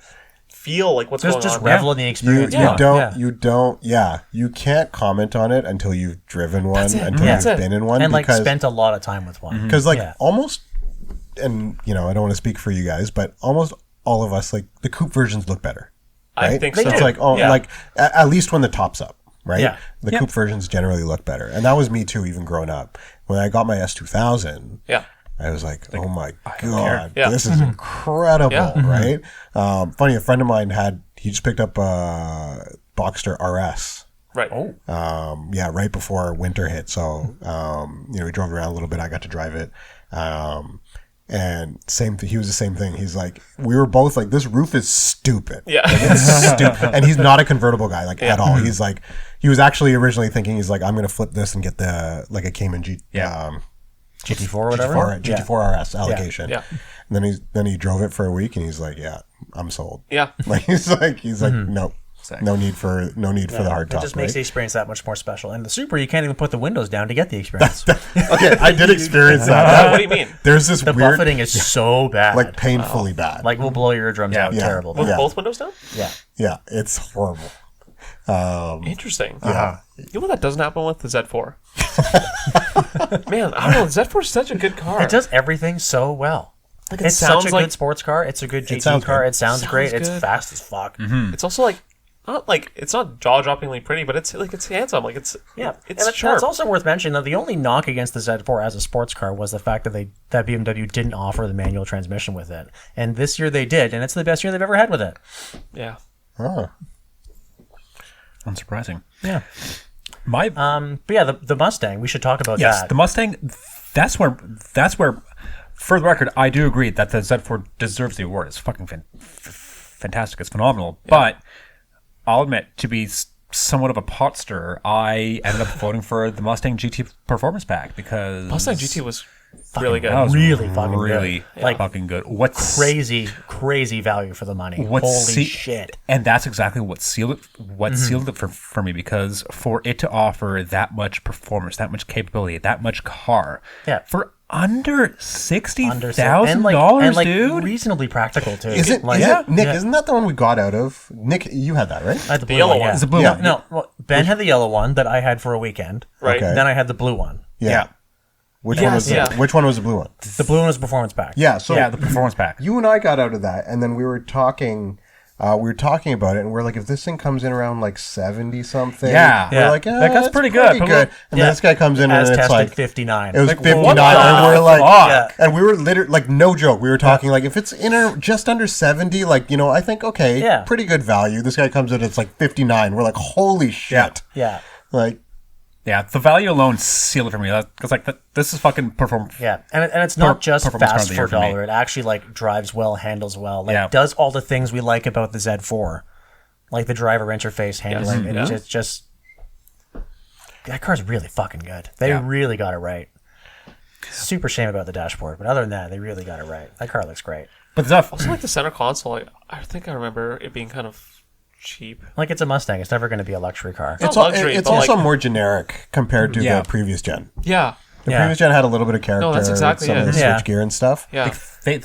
feel like what's going
Just
on.
revel in the experience.
You can't comment on it until you've driven one,
That's it.
until
That's
you've
it.
been in one,
And like
because
spent a lot of time with one.
because like
Yeah.
almost, and I don't want to speak for you guys, but almost all of us, like the coupe versions look better.
I
Right?
think
so.
so.
It's like
Yeah.
like at least when the top's up, right?
Yeah.
The coupe versions generally look better, and that was me too, even growing up. When I got my S2000,
Yeah.
I was like, oh my god,
Yeah.
this is incredible,
Yeah.
right? Funny, a friend of mine he just picked up a Boxster RS.
Right.
Oh.
Right before winter hit. So, we drove around a little bit. I got to drive it. And he was the same thing. He's like, we were both like, this roof is stupid.
Yeah.
It's stupid. And he's not a convertible guy, like at all. He's like, he was actually originally thinking, he's like, I'm going to flip this and get like a Cayman
GT4 or whatever.
GT4 RS allocation.
Yeah.
And then he drove it for a week and he's like, yeah, I'm sold.
Yeah.
Like, he's like, nope. No need for the hard
It
top.
just makes
right?
the experience that much more special. And the Supra, you can't even put the windows down to get the experience.
Okay, I did experience that.
What do you mean?
There's this
The
weird,
buffeting is so bad.
like painfully bad.
Like, we'll blow your eardrums out.
Yeah.
Terrible.
With
Yeah.
both windows down?
Yeah.
Yeah, it's horrible.
Interesting.
Yeah.
You know what that doesn't happen with the Z4? Man, I don't know. The Z4 is such a good car.
It does everything so well.
Like,
It's such a good sports car. It's a good GT
sounds
car.
good.
It sounds great. It's
good.
fast as fuck.
It's also like it's not jaw-droppingly pretty, but it's like it's handsome. Like it's
Yeah,
it's
and
sharp.
it's also worth mentioning that the only knock against the Z4 as a sports car was the fact that that BMW didn't offer the manual transmission with it, and this year they did, and it's the best year they've ever had with it.
Yeah.
Oh.
Unsurprising.
Yeah.
My
But yeah, the Mustang. We should talk about
yes,
that.
the Mustang. That's where. For the record, I do agree that the Z4 deserves the award. It's fucking fantastic. It's phenomenal. But I'll admit, to be somewhat of a pot stirrer, I ended up voting for the Mustang GT Performance Pack because
Mustang GT was really good.
that was
Really fucking good.
really
Like,
fucking good. What's
crazy value for the money. Holy shit.
And that's exactly what sealed it for me, because for it to offer that much performance, that much capability, that much car,
Yeah.
for under
And
$60,000,
like
dude.
reasonably practical too.
Is it,
Like,
Nick,
yeah.
isn't that the one we got out of? Nick, you had that, right?
I had the blue
yellow
one.
one.
Yeah.
It's the blue
Yeah.
one.
No, well, Ben had the yellow one that I had for a weekend.
Right.
Okay.
Then I had the blue one.
Yeah.
Which one was
yeah.
which one was the blue one?
The blue one was performance pack.
Yeah, so
Yeah, the performance pack.
you and I got out of that, and then we were talking about it, and we're like, if this thing comes in around like 70 something,
Yeah.
we're
Yeah.
like,
Like, that's pretty good.
And then this guy comes in
As
and it's
tested
like
59.
it was
Like,
59,
what the
and we're like,
fuck?
and we were literally like, no joke, we were talking like, if it's just under 70, like, I think okay,
Yeah.
pretty good value. This guy comes in, it's like 59. We're like, holy shit.
Yeah.
Like,
Yeah, the value alone sealed it for me. Because like this is fucking perform.
Yeah, and it's not just
performance car of
fast
the
for
year
a
for me.
dollar. It actually like drives well, handles well, like
Yeah.
does all the things we like about the Z4, like the driver interface handling.
Yes.
It's just that car's really fucking good. They
Yeah.
really got it right. Super shame about the dashboard, but other than that, they really got it right. That car looks great.
But stuff.
Also, like the center console, I think I remember it being kind of cheap.
Like it's a Mustang. It's never going to be a luxury car.
Not
it's
luxury,
it's
but,
also
like-
more generic compared to
Yeah.
the previous gen.
Yeah,
The
Yeah.
previous gen had a little bit of character.
No, that's exactly
with some of
it.
the
Yeah.
switch gear and stuff.
yeah.
Like,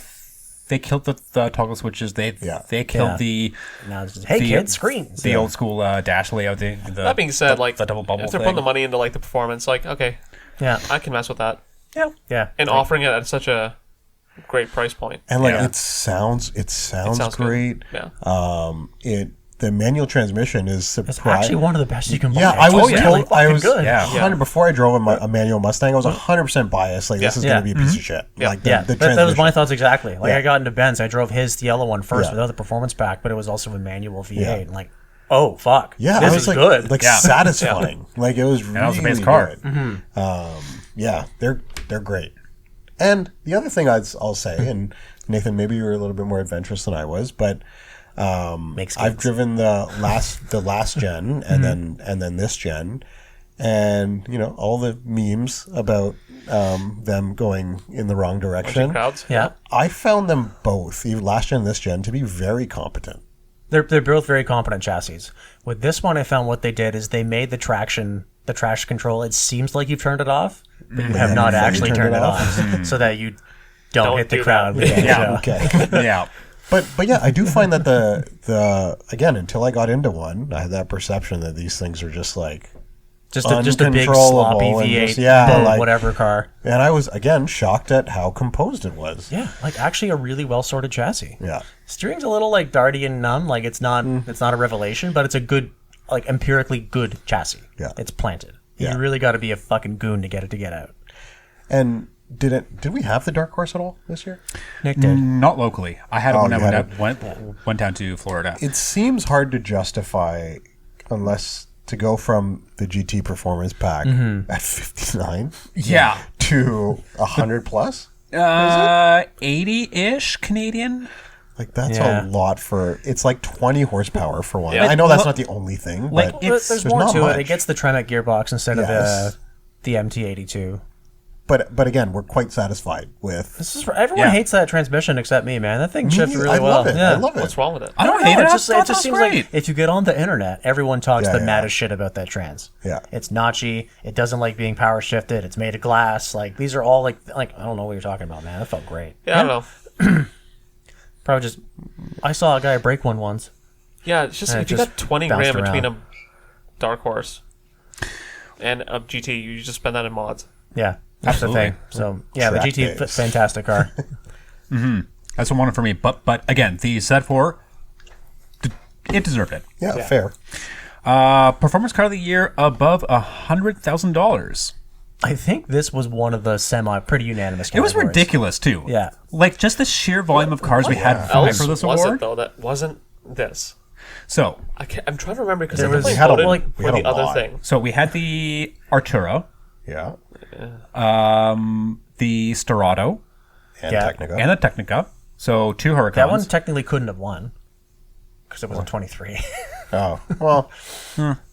they killed the toggle switches. They killed
Yeah.
the
Now it's just, hey
the-
kids, screens.
the old school dash layout.
That being said, like
the double bubble
if they're
thing.
putting the money into like the performance, like okay,
Yeah,
I can mess with that,
yeah.
and offering it at such a great price point.
And like
Yeah.
it sounds
sounds good.
great.
Yeah.
The manual transmission is
It's
surprising.
actually one of the best you can buy.
Yeah, I
It's
was
really
told I
fucking
was
good.
Yeah.
100 before I drove a manual Mustang. I was 100% biased. Like this is
Yeah.
going to be a piece of shit.
Yeah.
Like the,
Yeah,
the
that was my
transmission.
thoughts exactly. Like
Yeah.
I got into Benz, I drove the yellow one first
Yeah.
without the performance pack, but it was also a manual V8.
Yeah.
And like, oh fuck,
Yeah,
this
I was
is
like,
good.
like
Yeah.
satisfying. Like it was really
that was the base car.
good. Yeah, they're great. And the other thing I'll say, and Nathan, maybe you were a little bit more adventurous than I was, but
Makes
I've
kids.
driven the last gen and then this gen, and you know all the memes about them going in the wrong direction.
Crowds.
Yeah,
I found them both, even last gen and this gen, to be very competent.
they're both very competent chassis. With this one, I found what they did is they made the traction control. It seems like you've turned it off, but you have not actually turned it off, so that you don't hit the
do
crowd.
that.
Yeah.
Okay.
Yeah.
But yeah, I do find that the again, until I got into one, I had that perception that these things are just like,
Just a big
Uncontrollable
sloppy
and
V8,
just- yeah, like-
whatever car.
and I was again shocked at how composed it was.
Yeah, like actually a really well sorted chassis.
Yeah.
Steering's a little like darty and numb. Like it's not a revelation, but it's a good, like empirically good chassis.
Yeah.
It's planted.
Yeah.
You really got to be a fucking goon to get it to get out.
And did we have the Dark Horse at all this year?
Nick did.
Not locally. I had it when
you
I
had
went down to Florida.
It seems hard to justify unless to go from the GT Performance Pack at 59
Yeah.
to 100 plus.
80-ish Canadian.
Like that's
Yeah.
a lot for. It's like 20 horsepower for one.
Yeah.
I know that's not the only thing,
Like,
but
it's-
There's
there's
more
not
to
much.
it. It gets the Tremec gearbox instead of
Yes.
the MT82.
but again, we're quite satisfied with.
This is everyone
Yeah.
hates that transmission except me, man. That thing shifts really
I
well.
love it.
Yeah.
I love it.
What's wrong with it?
I don't
No,
hate it.
it just
That's
seems
great.
like if you get on the internet, everyone talks
Yeah,
the
yeah.
maddest shit about that trans.
Yeah.
It's notchy. It doesn't like being power shifted. It's made of glass. Like these are all like I don't know what you're talking about, man. That felt great.
Yeah, I don't know.
Probably just I saw a guy break one once.
Yeah, it's just
And
if
it
you
just
got 20
bounced
grand between
around.
a Dark Horse and a GT, you just spend that in mods.
Yeah, that's
Absolutely.
the thing. So yeah, the
Track
GT
days.
fantastic car.
That's what wanted for me. But again, the Z4, it deserved it.
Yeah, fair.
Performance car of the year above $100,000.
I think this was one of the pretty unanimous.
It was
categories.
ridiculous too.
Yeah.
Like just the sheer volume of cars we had
Else
for this
was
award.
it though that wasn't this?
So
I'm trying to remember because
There
I
was-
think
we
I
had a-
voted
like,
we
for
had
the
a
other
lot.
thing.
we had the Artura,
Yeah,
the Storado,
and
Yeah.
Technica.
and the Technica. So two Huracans.
That one technically couldn't have won because it was a 23.
Oh well,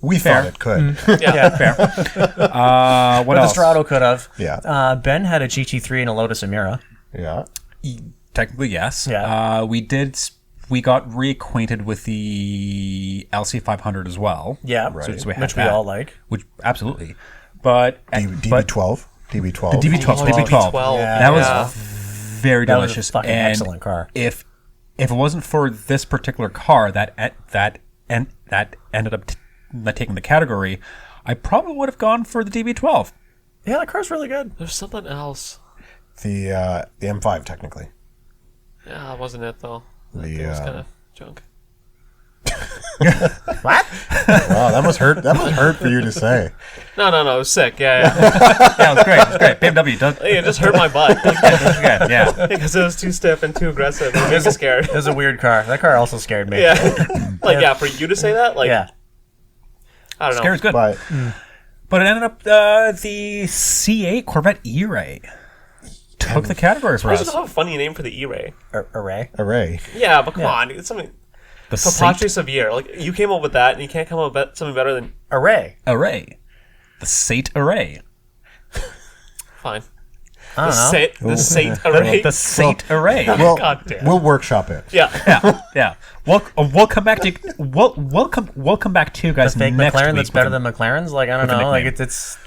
we
Fair.
thought it could.
yeah,
Fair. What
but
else?
the Strato could have.
Yeah.
Ben had a GT3 and a Lotus Emira.
Yeah,
Technically, yes.
Yeah.
We got reacquainted with the LC500 as well.
Yeah,
So we had
which we
that,
all like.
Which absolutely, but
DB12, DB12.
The DB12,
Oh,
DB12.
DB12.
Yeah.
That
Yeah.
was very
That was a
delicious.
fucking
and
excellent car.
If it wasn't for this particular car that ended up taking the category, I probably would have gone for the DB12.
Yeah, that car's really good.
There's something else.
The M5 technically.
Yeah, that wasn't it though. That
The,
thing was kind of junk.
What?
Wow, that must hurt. That must hurt for you to say.
No, it was sick. Yeah,
Yeah, it was great. It was great. BMW does.
it just hurt my butt
Yeah.
because it was too stiff and too aggressive. It made me scared.
It was a weird car. That car also scared me.
Yeah, like yeah, for you to say that, like
Yeah.
I don't know.
Scare's good. But it ended up the C8 Corvette E-Ray took the category for
I
us.
just have a funny name for the E-Ray.
Array.
Yeah, but come on, it's something
The
preposterous of year. Like you came up with that, and you can't come up with something better than
Array.
Array. The Sate Array.
fine.
I don't know.
The Saint Array.
The Sate Array.
Well,
God damn.
we'll workshop it.
Yeah.
Yeah. We'll come back to we'll come back to you guys
The fake
next
McLaren
week
that's better than McLaren's. Like I don't
a
know. Like
nickname.
it's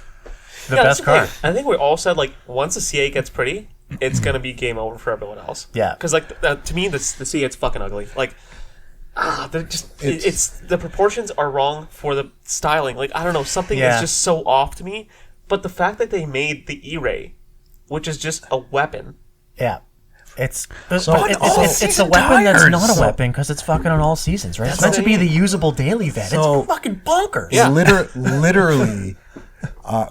the
Yeah, that's
best
the
car.
thing. I think we all said like once the C8 gets pretty, it's gonna be game over for everyone else.
Yeah.
Because like to me, the C8's fucking ugly. Like. They're just it's the proportions are wrong for the styling. Like I don't know, something is just so off to me. But the fact that they made the E-Ray, which is just a weapon.
Yeah. It's
on
it's
all-season
a weapon that's
tires.
not a weapon because it's fucking on all seasons, right? It's meant to be the usable daily vet.
So-
It's fucking bonkers.
Yeah.
Literally,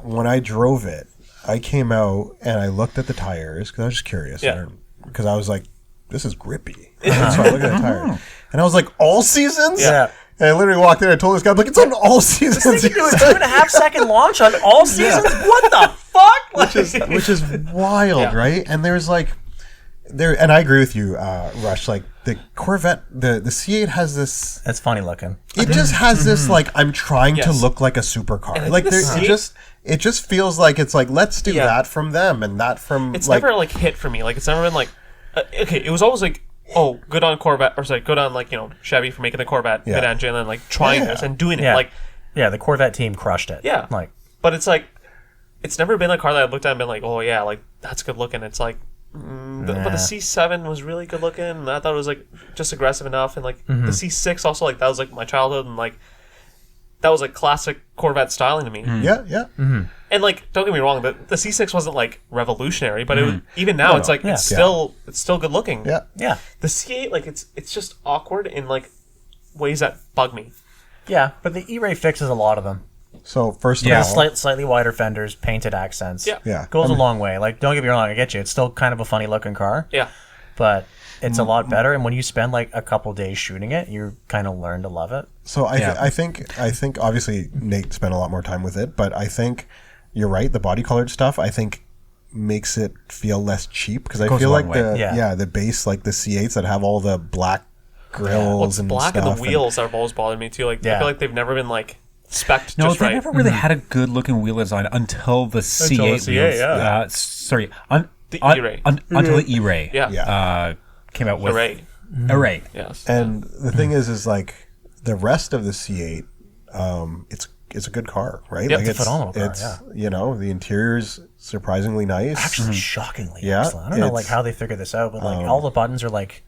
when I drove it, I came out and I looked at the tires because I was just curious.
Yeah.
Because I was like, this is grippy. So I looked at the tires. And I was like, all seasons?
Yeah.
And I literally walked in and I told this guy, I'm like, it's on all seasons.
This thing can do a 2.5 second launch on all seasons? What the fuck?
Which is wild,
Yeah.
right? And there's like, and I agree with you, Rush. Like the Corvette, the C8 has this.
It's funny looking.
It just has this like I'm trying to
Yes.
look like a supercar.
And I
Like
think the
there,
C8
it just feels like it's like let's do
Yeah.
that from them and that from
It's
like
never like hit for me. Like it's never been like okay. It was always like good on Corvette or sorry, good on like Chevy for making the Corvette
Yeah.
mid-engine and then like trying
Yeah.
this and doing it.
Yeah.
Like
Yeah, the Corvette team crushed it.
Yeah.
Like
but it's like it's never been a car that I looked at and been like oh yeah like that's good looking. It's like. But the C7 was really good looking. And I thought it was like just aggressive enough, and like the C6 also like that was like my childhood, and like that was like classic Corvette styling to me.
yeah.
And like don't get me wrong, the C6 wasn't like revolutionary, but it was, even now it's like
Yeah.
it's still good looking.
Yeah.
yeah.
The C8 like it's just awkward in like ways that bug me.
Yeah, but the E-Ray fixes a lot of them.
So first of
Yeah.
all,
Slightly wider fenders, painted accents.
Yeah.
Yeah.
Goes a long way. Like, don't get me wrong, I get you. It's still kind of a funny looking car,
Yeah,
but it's a lot better. And when you spend like a couple days shooting it, you kind of learn to love it.
so I think obviously Nate spent a lot more time with it, but I think you're right. The body colored stuff I think makes it feel less cheap because I
Goes
feel
a
like
long way.
the base like the C8s that have all the black grills
well, it's
and
black
stuff
and the wheels have always bothered me too. Like I
Yeah.
feel like they've never been like spec'd
No,
just
they
right.
never really had a good looking wheel design until the C8.
C8,
wheels,
yeah.
Sorry,
The E-Ray.
until the E-Ray.
Yeah.
Came out with
Array.
Array.
Yes.
And the thing is like the rest of the C8, it's a good car, right?
Yep.
Like
It's a
phenomenal car,
the interior's surprisingly nice.
Actually, shockingly
Yeah,
excellent. I don't know like
it's-
how they figured this out, but like all the buttons are like,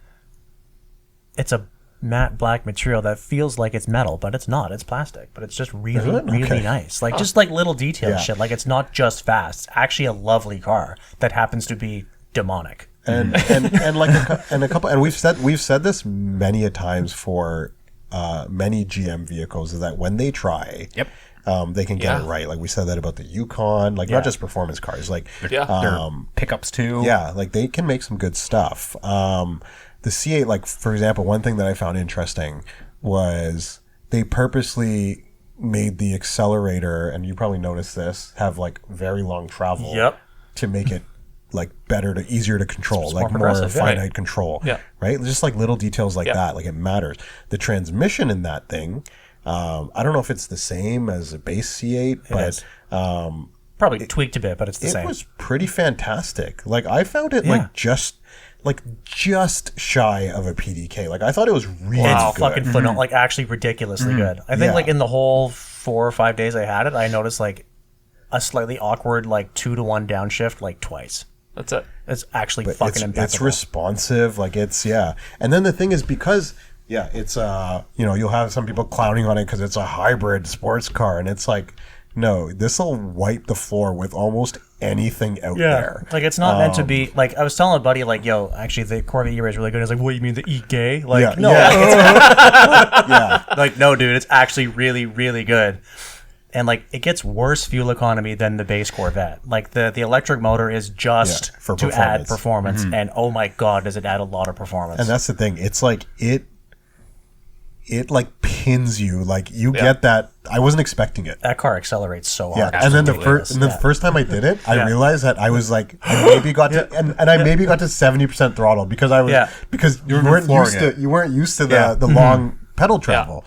it's a matte black material that feels like it's metal, but it's not. It's plastic, but it's just really,
it?
really
Okay.
nice. Like just like little detail
Yeah.
shit. Like it's not just fast. It's actually a lovely car that happens to be demonic.
and like a couple, and we've said this many a times for many GM vehicles is that when they try,
Yep.
they can get it
Yeah.
right. Like we said that about the Yukon, like
Yeah.
not just performance cars, like
Yeah.
Their pickups too.
yeah, like they can make some good stuff. The C8, like for example, one thing that I found interesting was they purposely made the accelerator, and you probably noticed this, have like very long travel.
Yep.
To make it like easier to control, like
more
more
progressive, yeah.
finite control.
Yeah.
Right. Just like little details like
Yeah.
that, like it matters. The transmission in that thing, I don't know if it's the same as a base C8, but
is. Probably tweaked a bit, but it's the
it
same.
was pretty fantastic. Like I found it
Yeah.
just shy of a PDK. Like I thought it was really
It's
good.
fucking phenomenal, like actually ridiculously good. I think
Yeah.
like in the whole 4 or 5 days I had it, I noticed like a slightly awkward like 2-to-1 downshift like twice.
That's it.
It's actually
But
fucking
it's
impeccable.
responsive. Like it's And then the thing is because it's you'll have some people clowning on it because it's a hybrid sports car, and it's like no, this will wipe the floor with almost anything out there.
Like it's not meant to be like I was telling a buddy like, yo, actually the Corvette E-Ray is really good. He's like, what, you mean the E-Gay? Like
Yeah,
no,
yeah.
like,
Yeah.
like no, dude, it's actually really, really good. And like it gets worse fuel economy than the base Corvette. Like the electric motor is just
Yeah, for
to add
performance.
performance, and oh my god, does it add a lot of performance?
And that's the thing. It's like it like pins you. Like you get that. I wasn't expecting it.
That car accelerates so
Yeah,
hard.
and then the
Absolutely.
first time I did it, I realized that I was like, I maybe got to, and I maybe got to 70% throttle because I was because you weren't used to the long pedal travel,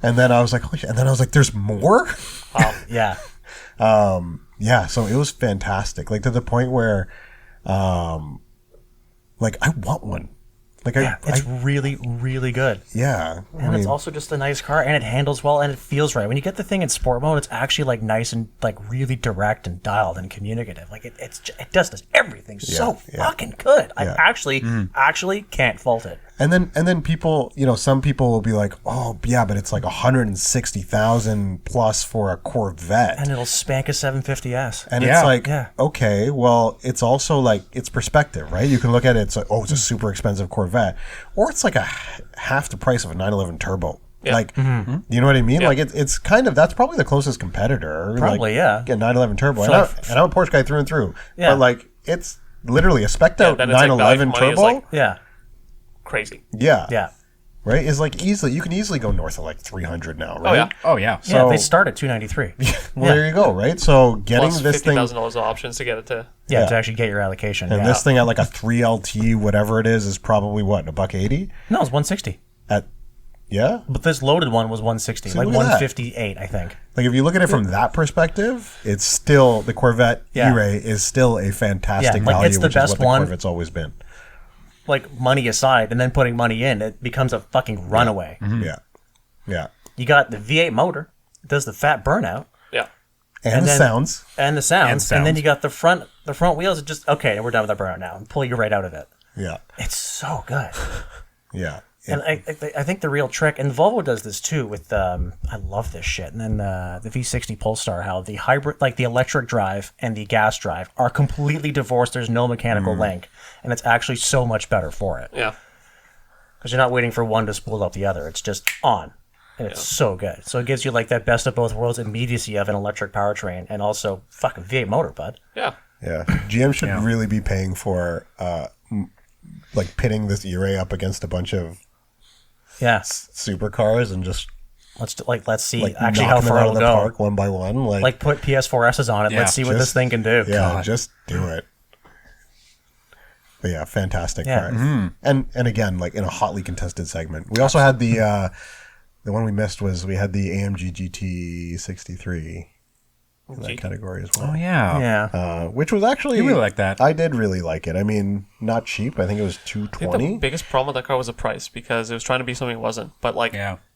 and then I was like, holy shit. And then I was like, there's more.
Yeah.
So it was fantastic, like to the point where, like I want one. Like
It's really, really good.
yeah,
And it's also just a nice car, and it handles well, and it feels right. When you get the thing in sport mode, it's actually like nice and like really direct and dialed and communicative. Like it does everything so fucking good. I actually can't fault it.
And then people, some people will be like, oh yeah, but it's like 160,000 plus for a Corvette.
And it'll spank a 750S.
And it's like, okay, well, it's also like, it's perspective, right? You can look at it, it's like, oh, it's a super expensive Corvette. Or it's like half the price of a 911 Turbo. Yeah. Like, you know what I mean? Yeah. Like, it's kind of, that's probably the closest competitor.
Probably,
like, a 911 Turbo. And I'm a Porsche guy through and through.
Yeah.
But like, it's literally a spec'd out 911 Turbo.
Crazy.
Yeah.
Right? Is like you can easily go north of like 300 now, right?
Oh yeah.
So they start at 293.
Well, there you go, right? So getting
Plus
this thing,
$50,000 of options to get it to.
Yeah, to actually get your allocation.
and this thing at like a 3LT, whatever it is probably what, $180?
No, it's 160.
But
this loaded one was 160, like
look at that.
158, I think.
like if you look at it from that perspective, it's still the Corvette E-Ray is still a fantastic
like,
value,
it's the
which
best
is what the
one.
Corvette's always been.
Like money aside, and then putting money in, it becomes a fucking runaway.
Yeah.
You got the V8 motor, it does the fat burnout,
Yeah.
And the
then-
sounds.
and the sounds, and then
sounds.
you got the front wheels. It just okay, we're done with that burnout now, and pull you right out of it.
Yeah.
It's so good.
Yeah.
And I think the real trick, and Volvo does this too with, I love this shit. And then the V60 Polestar, how the hybrid, like the electric drive and the gas drive are completely divorced. There's no mechanical link. And it's actually so much better for it.
Yeah.
Because you're not waiting for one to spool up the other. It's just on. And it's so good. So it gives you like that best of both worlds immediacy of an electric powertrain and also fucking V8 motor, bud.
Yeah.
Yeah. GM should really be paying for, like pitting this E-Ray up against a bunch of
Yeah.
supercars and just
Let's see
like
actually
knock
how
them
far
out
it'll
of the
go.
park one by one.
Like put PS4S's on it.
Yeah,
Let's see what this thing can do.
Yeah, just do it. But yeah, fantastic car.
Mm-hmm.
And again, like in a hotly contested segment. We also had the one we missed was we had the AMG GT 63 in that category as well.
Oh yeah.
Yeah.
Which was actually
You really like that.
I did really like it. I mean, not cheap. I think it was
I think the
$220.
biggest problem with that car was the price because it was trying to be something it wasn't. But like,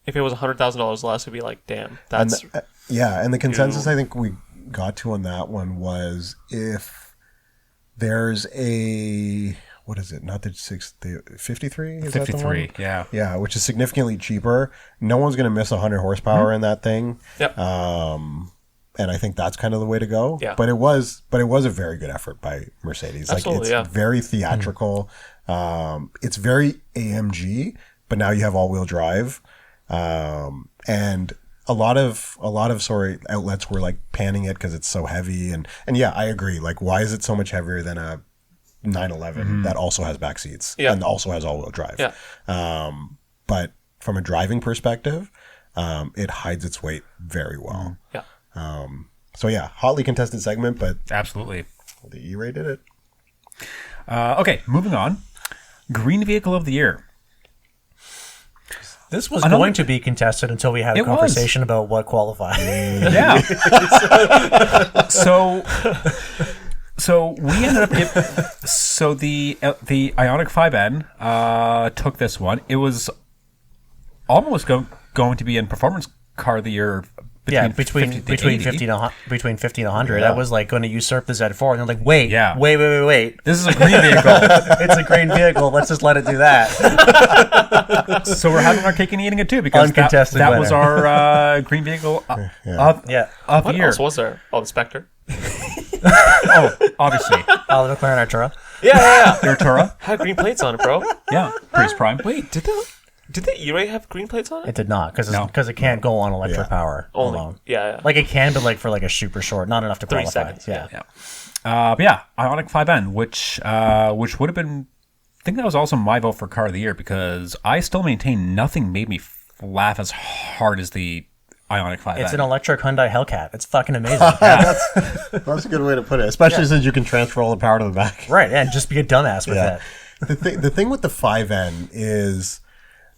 if it was $100,000 less, it'd be like, damn, that's
And the consensus I think we got to on that one was if there's a what is it? Not the 53? Is that the
53.
one?
Yeah.
Yeah, which is significantly cheaper. No one's going to miss 100 horsepower in that thing.
Yep.
And I think that's kind of the way to go.
Yeah.
But it was a very good effort by Mercedes.
Absolutely,
like it's very theatrical. It's very AMG, but now you have all-wheel drive. And a lot of outlets were like panning it because it's so heavy and yeah, I agree. Like, why is it so much heavier than a 911 that also has back seats and also has all-wheel drive?
Yeah.
But from a driving perspective, it hides its weight very well.
Yeah.
So yeah, hotly contested segment, but
Absolutely.
the E-Ray did it.
Okay, moving on. Green Vehicle of the Year.
This was going to be contested until we had a conversation about what qualified.
Yeah. So we ended up the Ioniq 5N took this one. It was almost going to be in performance car of the year. Between
50 and 100. I was like going to usurp the Z4, and they're like, wait.
This is a green vehicle.
It's a green vehicle. Let's just let it do that.
So we're having our cake and eating it too because
Uncontested
that
winner.
was our green vehicle of
What
the year.
else was there? Oh, the Spectre.
Oh, obviously.
Oh, the McLaren Artura.
Yeah.
Artura.
Had green plates on it, bro.
Yeah. Prius Prime.
Wait, did the E-Ray have green plates on it?
It did not because it can't go on electric power alone.
Yeah.
Like it can, but like for like a super short, not enough to
3
qualify.
seconds.
Yeah.
But yeah, Ioniq 5N, which would have been, I think that was also my vote for car of the year because I still maintain nothing made me laugh as hard as the Ioniq 5N.
It's an electric Hyundai Hellcat. It's fucking amazing.
That's a good way to put it, especially since you can transfer all the power to the back.
Right, and just be a dumbass with that.
The thing with the 5N is,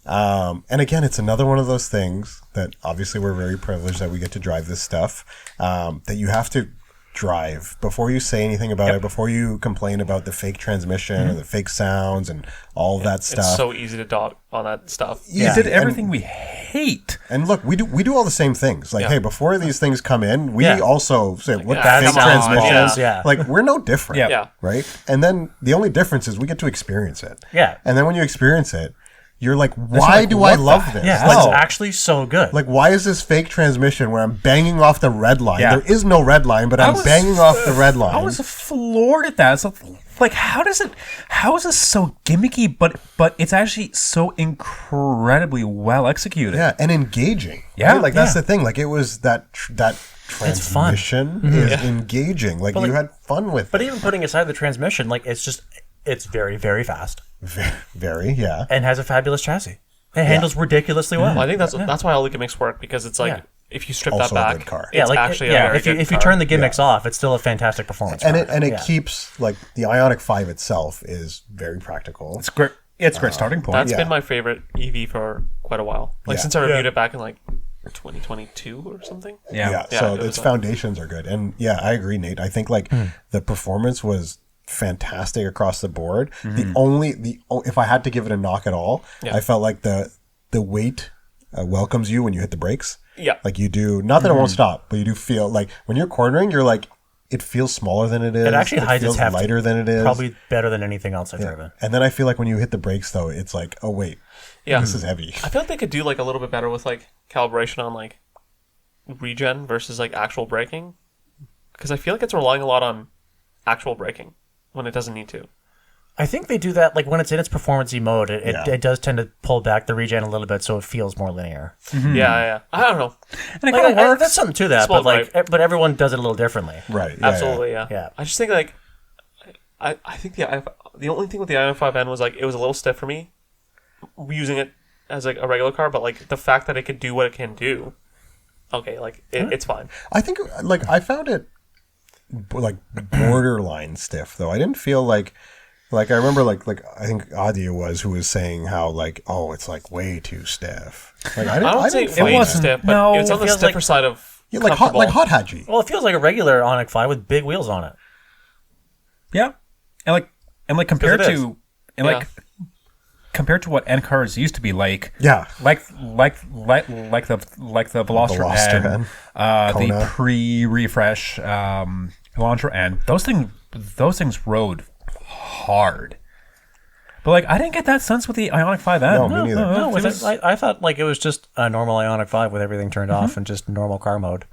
and again, it's another one of those things that obviously we're very privileged that we get to drive this stuff, that you have to drive before you say anything about it, before you complain about the fake transmission and the fake sounds and all that stuff.
It's so easy to dog on that stuff.
You did everything we hate.
And look, we do all the same things. Like, hey, before these things come in, we also say, what
That's
fake
sounds
transmissions?
Yeah.
Like, we're no different.
Yeah.
Right? And then the only difference is we get to experience it.
Yeah.
And then when you experience it, you're like, why do I love this?
Yeah,
Like,
it's actually so good.
like, why is this fake transmission where I'm banging off the red line?
Yeah.
There is no red line, but I'm banging off the red line.
I was floored at that. So, like, how is this so gimmicky, but it's actually so incredibly well executed?
Yeah, and engaging.
Yeah,
right? Like that's
yeah.
the thing. Like it was that
fun.
transmission is engaging. Like you had fun with.
But even putting aside the transmission, like it's very, very fast
Very, yeah.
and has a fabulous chassis. It handles ridiculously well.
Well, I think that's why all the gimmicks work, because it's like if you strip
Also
that
a
back,
good car.
it's actually a very
if you
good
if you
car.
turn the gimmicks off, it's still a fantastic performance.
And
car.
it keeps like the Ioniq 5 itself is very practical.
It's great. It's a great starting point.
That's been my favorite EV for quite a while. Like since I reviewed it back in like 2022 or something.
Yeah.
So
it was
its foundations are good. And yeah, I agree, Nate. I think like the performance was fantastic across the board. If I had to give it a knock at all, I felt like the weight welcomes you when you hit the brakes.
Yeah.
Like you do, not that it won't stop, but you do feel like when you're cornering, you're like, it feels smaller than it is.
It actually hides
feels
its heft
lighter than it is.
probably better than anything else I've driven.
And then I feel like when you hit the brakes though, it's like, oh wait, this is heavy.
I feel like they could do like a little bit better with like calibration on like regen versus like actual braking, because I feel like it's relying a lot on actual braking when it doesn't need to.
I think they do that like when it's in its performance-y mode. It does tend to pull back the regen a little bit, so it feels more linear.
Yeah. I don't know.
And it
Like,
kind of works.
that's something to that,
Spoiled
but like, but everyone does it a little differently.
Right.
Absolutely, yeah.
Yeah.
I just think like I think the only thing with the Ioniq 5N was like it was a little stiff for me using it as like a regular car, but like the fact that it could do what it can do, okay, like it's fine.
I think like I found it like borderline stiff though. I didn't feel like I remember like I think Adia who was saying how like, oh, it's like way too stiff. Like I
I would say
didn't find
it
that.
wasn't stiff, but
No,
it's on the
it feels
stiffer
like-
side of
Yeah, like hot
comfortable.
Haji.
Well, it feels like a regular Ioniq 5 with big wheels on it.
Yeah, and like compared
Because it
to compared to what N cars used to be like.
Yeah.
like the Veloster
Veloster
N,
N,
the
Kona.
pre-refresh Elantra N. Those things rode hard. But like I didn't get that sense with the Ioniq 5N.
No, me neither.
No,
it
with
was-
I thought like it was just a normal Ioniq 5 with everything turned off and just normal car mode.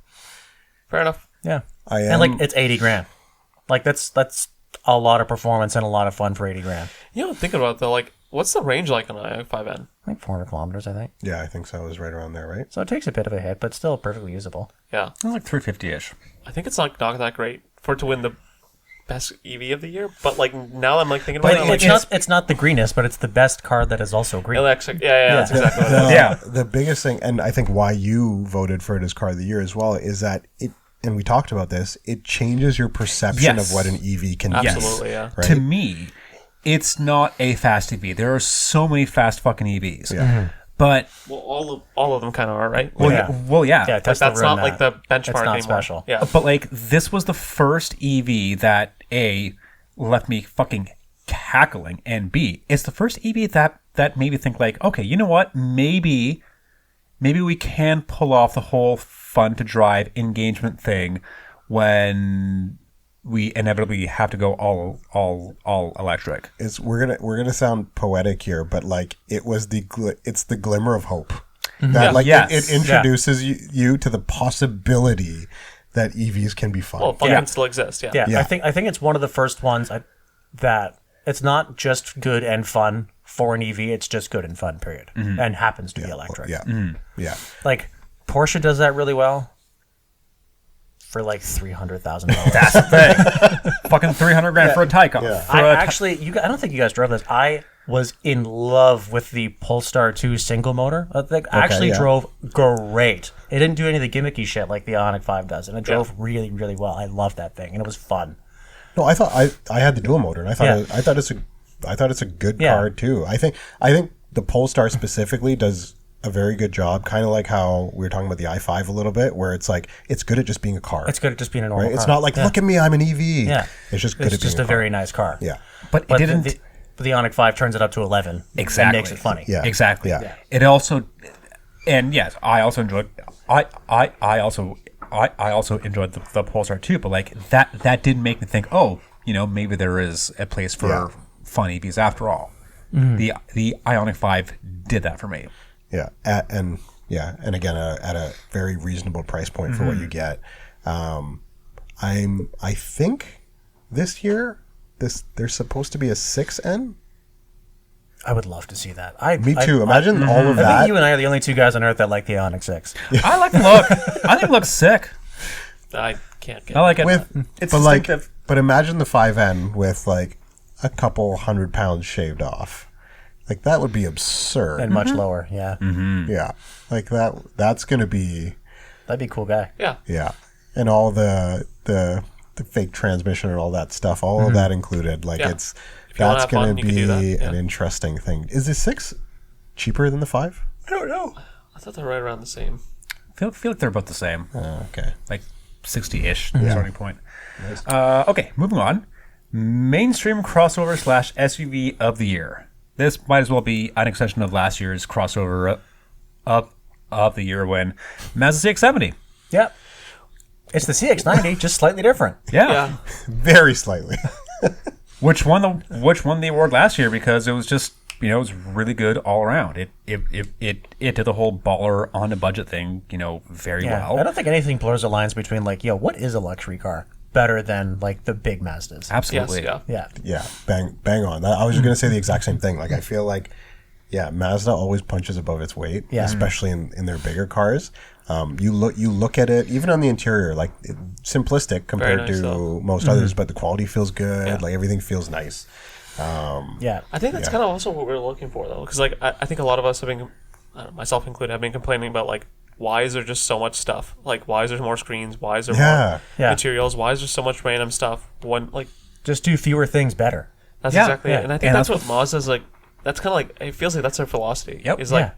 Fair enough.
Yeah.
I
And
am
like it's 80 grand. Like that's a lot of performance and a lot of fun for 80 grand.
You know, thinking about it though, like what's the range like on an Ioniq 5N?
Like 400 kilometers, I think.
Yeah, I think so. It was right around there, right?
So it takes a bit of a hit, but still perfectly usable.
Yeah,
It was like 350-ish.
I think it's like not that great for it to win the best EV of the year. But like now I'm like thinking about it, I'm like,
It's not the greenest, but it's the best car that is also green.
electric. Yeah, that's exactly what it is.
Yeah.
The biggest thing, and I think why you voted for it as car of the year as well, is that it. And we talked about this. It changes your perception
Yes.
of what an EV can be.
Absolutely, yeah.
Right?
To me, it's not a fast EV. There are so many fast fucking EVs.
Yeah.
But
Well, all of them kind of are, right?
well,
Yeah.
yeah.
Yeah,
Like,
Tesla
that's not
ruined
like
that.
the benchmark
It's not
anymore.
special.
Yeah,
But like this was the first EV that A left me fucking cackling, and B it's the first EV that made me think like, okay, you know what? Maybe we can pull off the whole fun to drive engagement thing when we inevitably have to go all electric.
We're gonna sound poetic here, but like it's the glimmer of hope that like
Yes.
it introduces you to the possibility that EVs can be fun.
well, fun can still exist. Yeah,
Yeah,
Yeah.
I think it's one of the first ones that it's not just good and fun for an EV. It's just good and fun, period, and happens to be electric.
Yeah.
Like Porsche does that really well for like $300,000.
That's the thing. Fucking $300,000 for a Taycan.
Yeah.
For
I
a
actually, I don't think you guys drove this. I was in love with the Polestar 2 single motor. Actually
yeah.
drove great. It didn't do any of the gimmicky shit like the Ioniq 5 does, and it drove really, really well. I loved that thing, and it was fun.
No, I thought I had the dual motor, and I thought
Yeah.
I thought it's a good
Yeah.
car too. I think the Polestar specifically does a very good job, kind of like how we were talking about the i5 a little bit, where it's like it's good at just being a car.
It's good at just being a normal
right?
car.
It's not like look at me, I'm an EV.
Yeah.
It's just good at
It's
being
just
a
a
car.
very nice car.
Yeah.
But it
But
didn't.
the Ioniq 5 turns it up to 11.
Exactly.
And makes it funny.
Yeah.
Exactly.
Yeah.
It also, and yes, I also enjoyed. I also enjoyed the Pulsar too. But like that did make me think. Oh, maybe there is a place for
Yeah.
fun EVs after all. The Ioniq 5 did that for me.
Yeah, and again at a very reasonable price point for what you get. I think this year there's supposed to be a 6N.
I would love to see that.
Me too. Imagine all of
I
that.
think you and I are the only two guys on earth that like the Ioniq 6.
I like the look. I think it looks sick.
I can't get
I like it.
It's but imagine the 5N with like a couple 100 pounds shaved off. Like that would be absurd.
And much lower, yeah.
Yeah, like that's gonna be
That'd be a cool guy.
Yeah.
and all the fake transmission and all that stuff, all of that included. Like
Yeah.
it's
If you wanna
that's
have fun,
gonna
you can do that.
be
Yeah.
an interesting thing. Is the 6 cheaper than the 5?
I don't know.
I thought they're right around the same.
feel like they're about the same,
Okay.
like 60-ish starting point. Okay, moving on. Mainstream crossover / SUV of the year. This might as well be an extension of last year's crossover of the year when Mazda CX-70.
Yep. It's the CX-90, just slightly different.
Yeah.
Very slightly.
Which won the award last year because it was just it was really good all around. It did the whole baller on a budget thing very
Yeah.
well.
I don't think anything blurs the lines between like, what is a luxury car better than like the big Mazdas?
Absolutely.
Yes, yeah.
Yeah.
Yeah, bang on. I was just gonna say the exact same thing. Like I feel like, Mazda always punches above its weight,
Yeah.
especially in their bigger cars. You look at it even on the interior, like simplistic compared
nice,
to
though.
most others, but the quality feels good.
Yeah.
Like everything feels nice.
Yeah.
I think that's kind of also what we're looking for, though, because like I think a lot of us have been, myself included, have been complaining about like why is there just so much stuff? Like why is there more screens? Why is there more
Yeah.
materials? Why is there so much random stuff?
Just do fewer things better.
That's
Yeah,
exactly
yeah.
it. And I think
And
that's
that's
what Mazda's like. That's kind of like it feels like that's their philosophy.
Yep.
Is like
Yeah.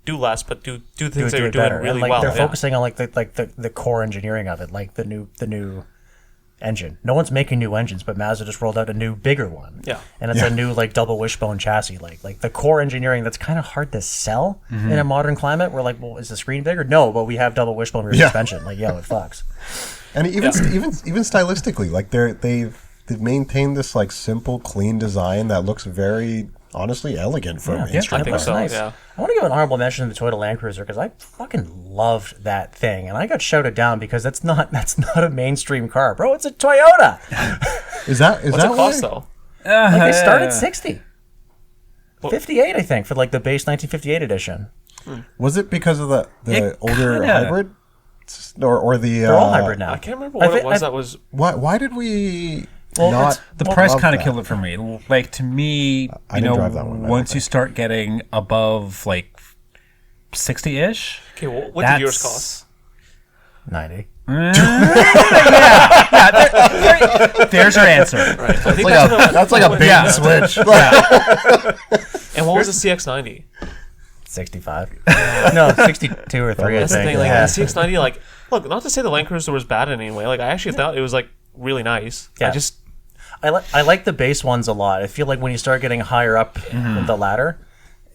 do less, but do things
Do
that you're
it
doing
better.
really
and like
well.
they're
Yeah.
focusing on like the core engineering of it, like the new engine. No one's making new engines, but Mazda just rolled out a new bigger one.
Yeah.
And it's a new like double wishbone chassis. Like the core engineering that's kind of hard to sell in a modern climate. We're like, well, is the screen bigger? No, but we have double wishbone rear suspension. Like, it fucks.
And even stylistically, like they've maintained this like simple, clean design that looks very honestly elegant for a mainstream
I think
car.
so.
Nice.
Yeah.
I want to give an honorable mention to the Toyota Land Cruiser because I fucking loved that thing, and I got shouted down because that's not a mainstream car, bro. It's a Toyota.
Is that
What's
that
it cost
why?
though?
Like they start at 60.
Well-
58, I think, for like the base 1958 edition.
Was it because of the
It
older
kinda-
hybrid, or the?
They're all hybrid now.
I can't remember what it was that was.
Why did we
Well,
not?
The price
love
kind of
that?
killed it for me. Like to me,
I didn't drive that one, I don't
once you
think.
start getting above like 60-ish,
Okay, well, what did yours cost?
90.
there's your answer.
Right. I think
That's like a bait and switch.
And what was the CX-90?
65. No, 62 or 3, I
That's the
think.
thing. Like
Yeah.
the CX-90, like, look, not to say the Land Cruiser was bad in any way. Like, I actually thought it was like really nice.
Yeah.
I just
I like the base ones a lot. I feel like when you start getting higher up the ladder,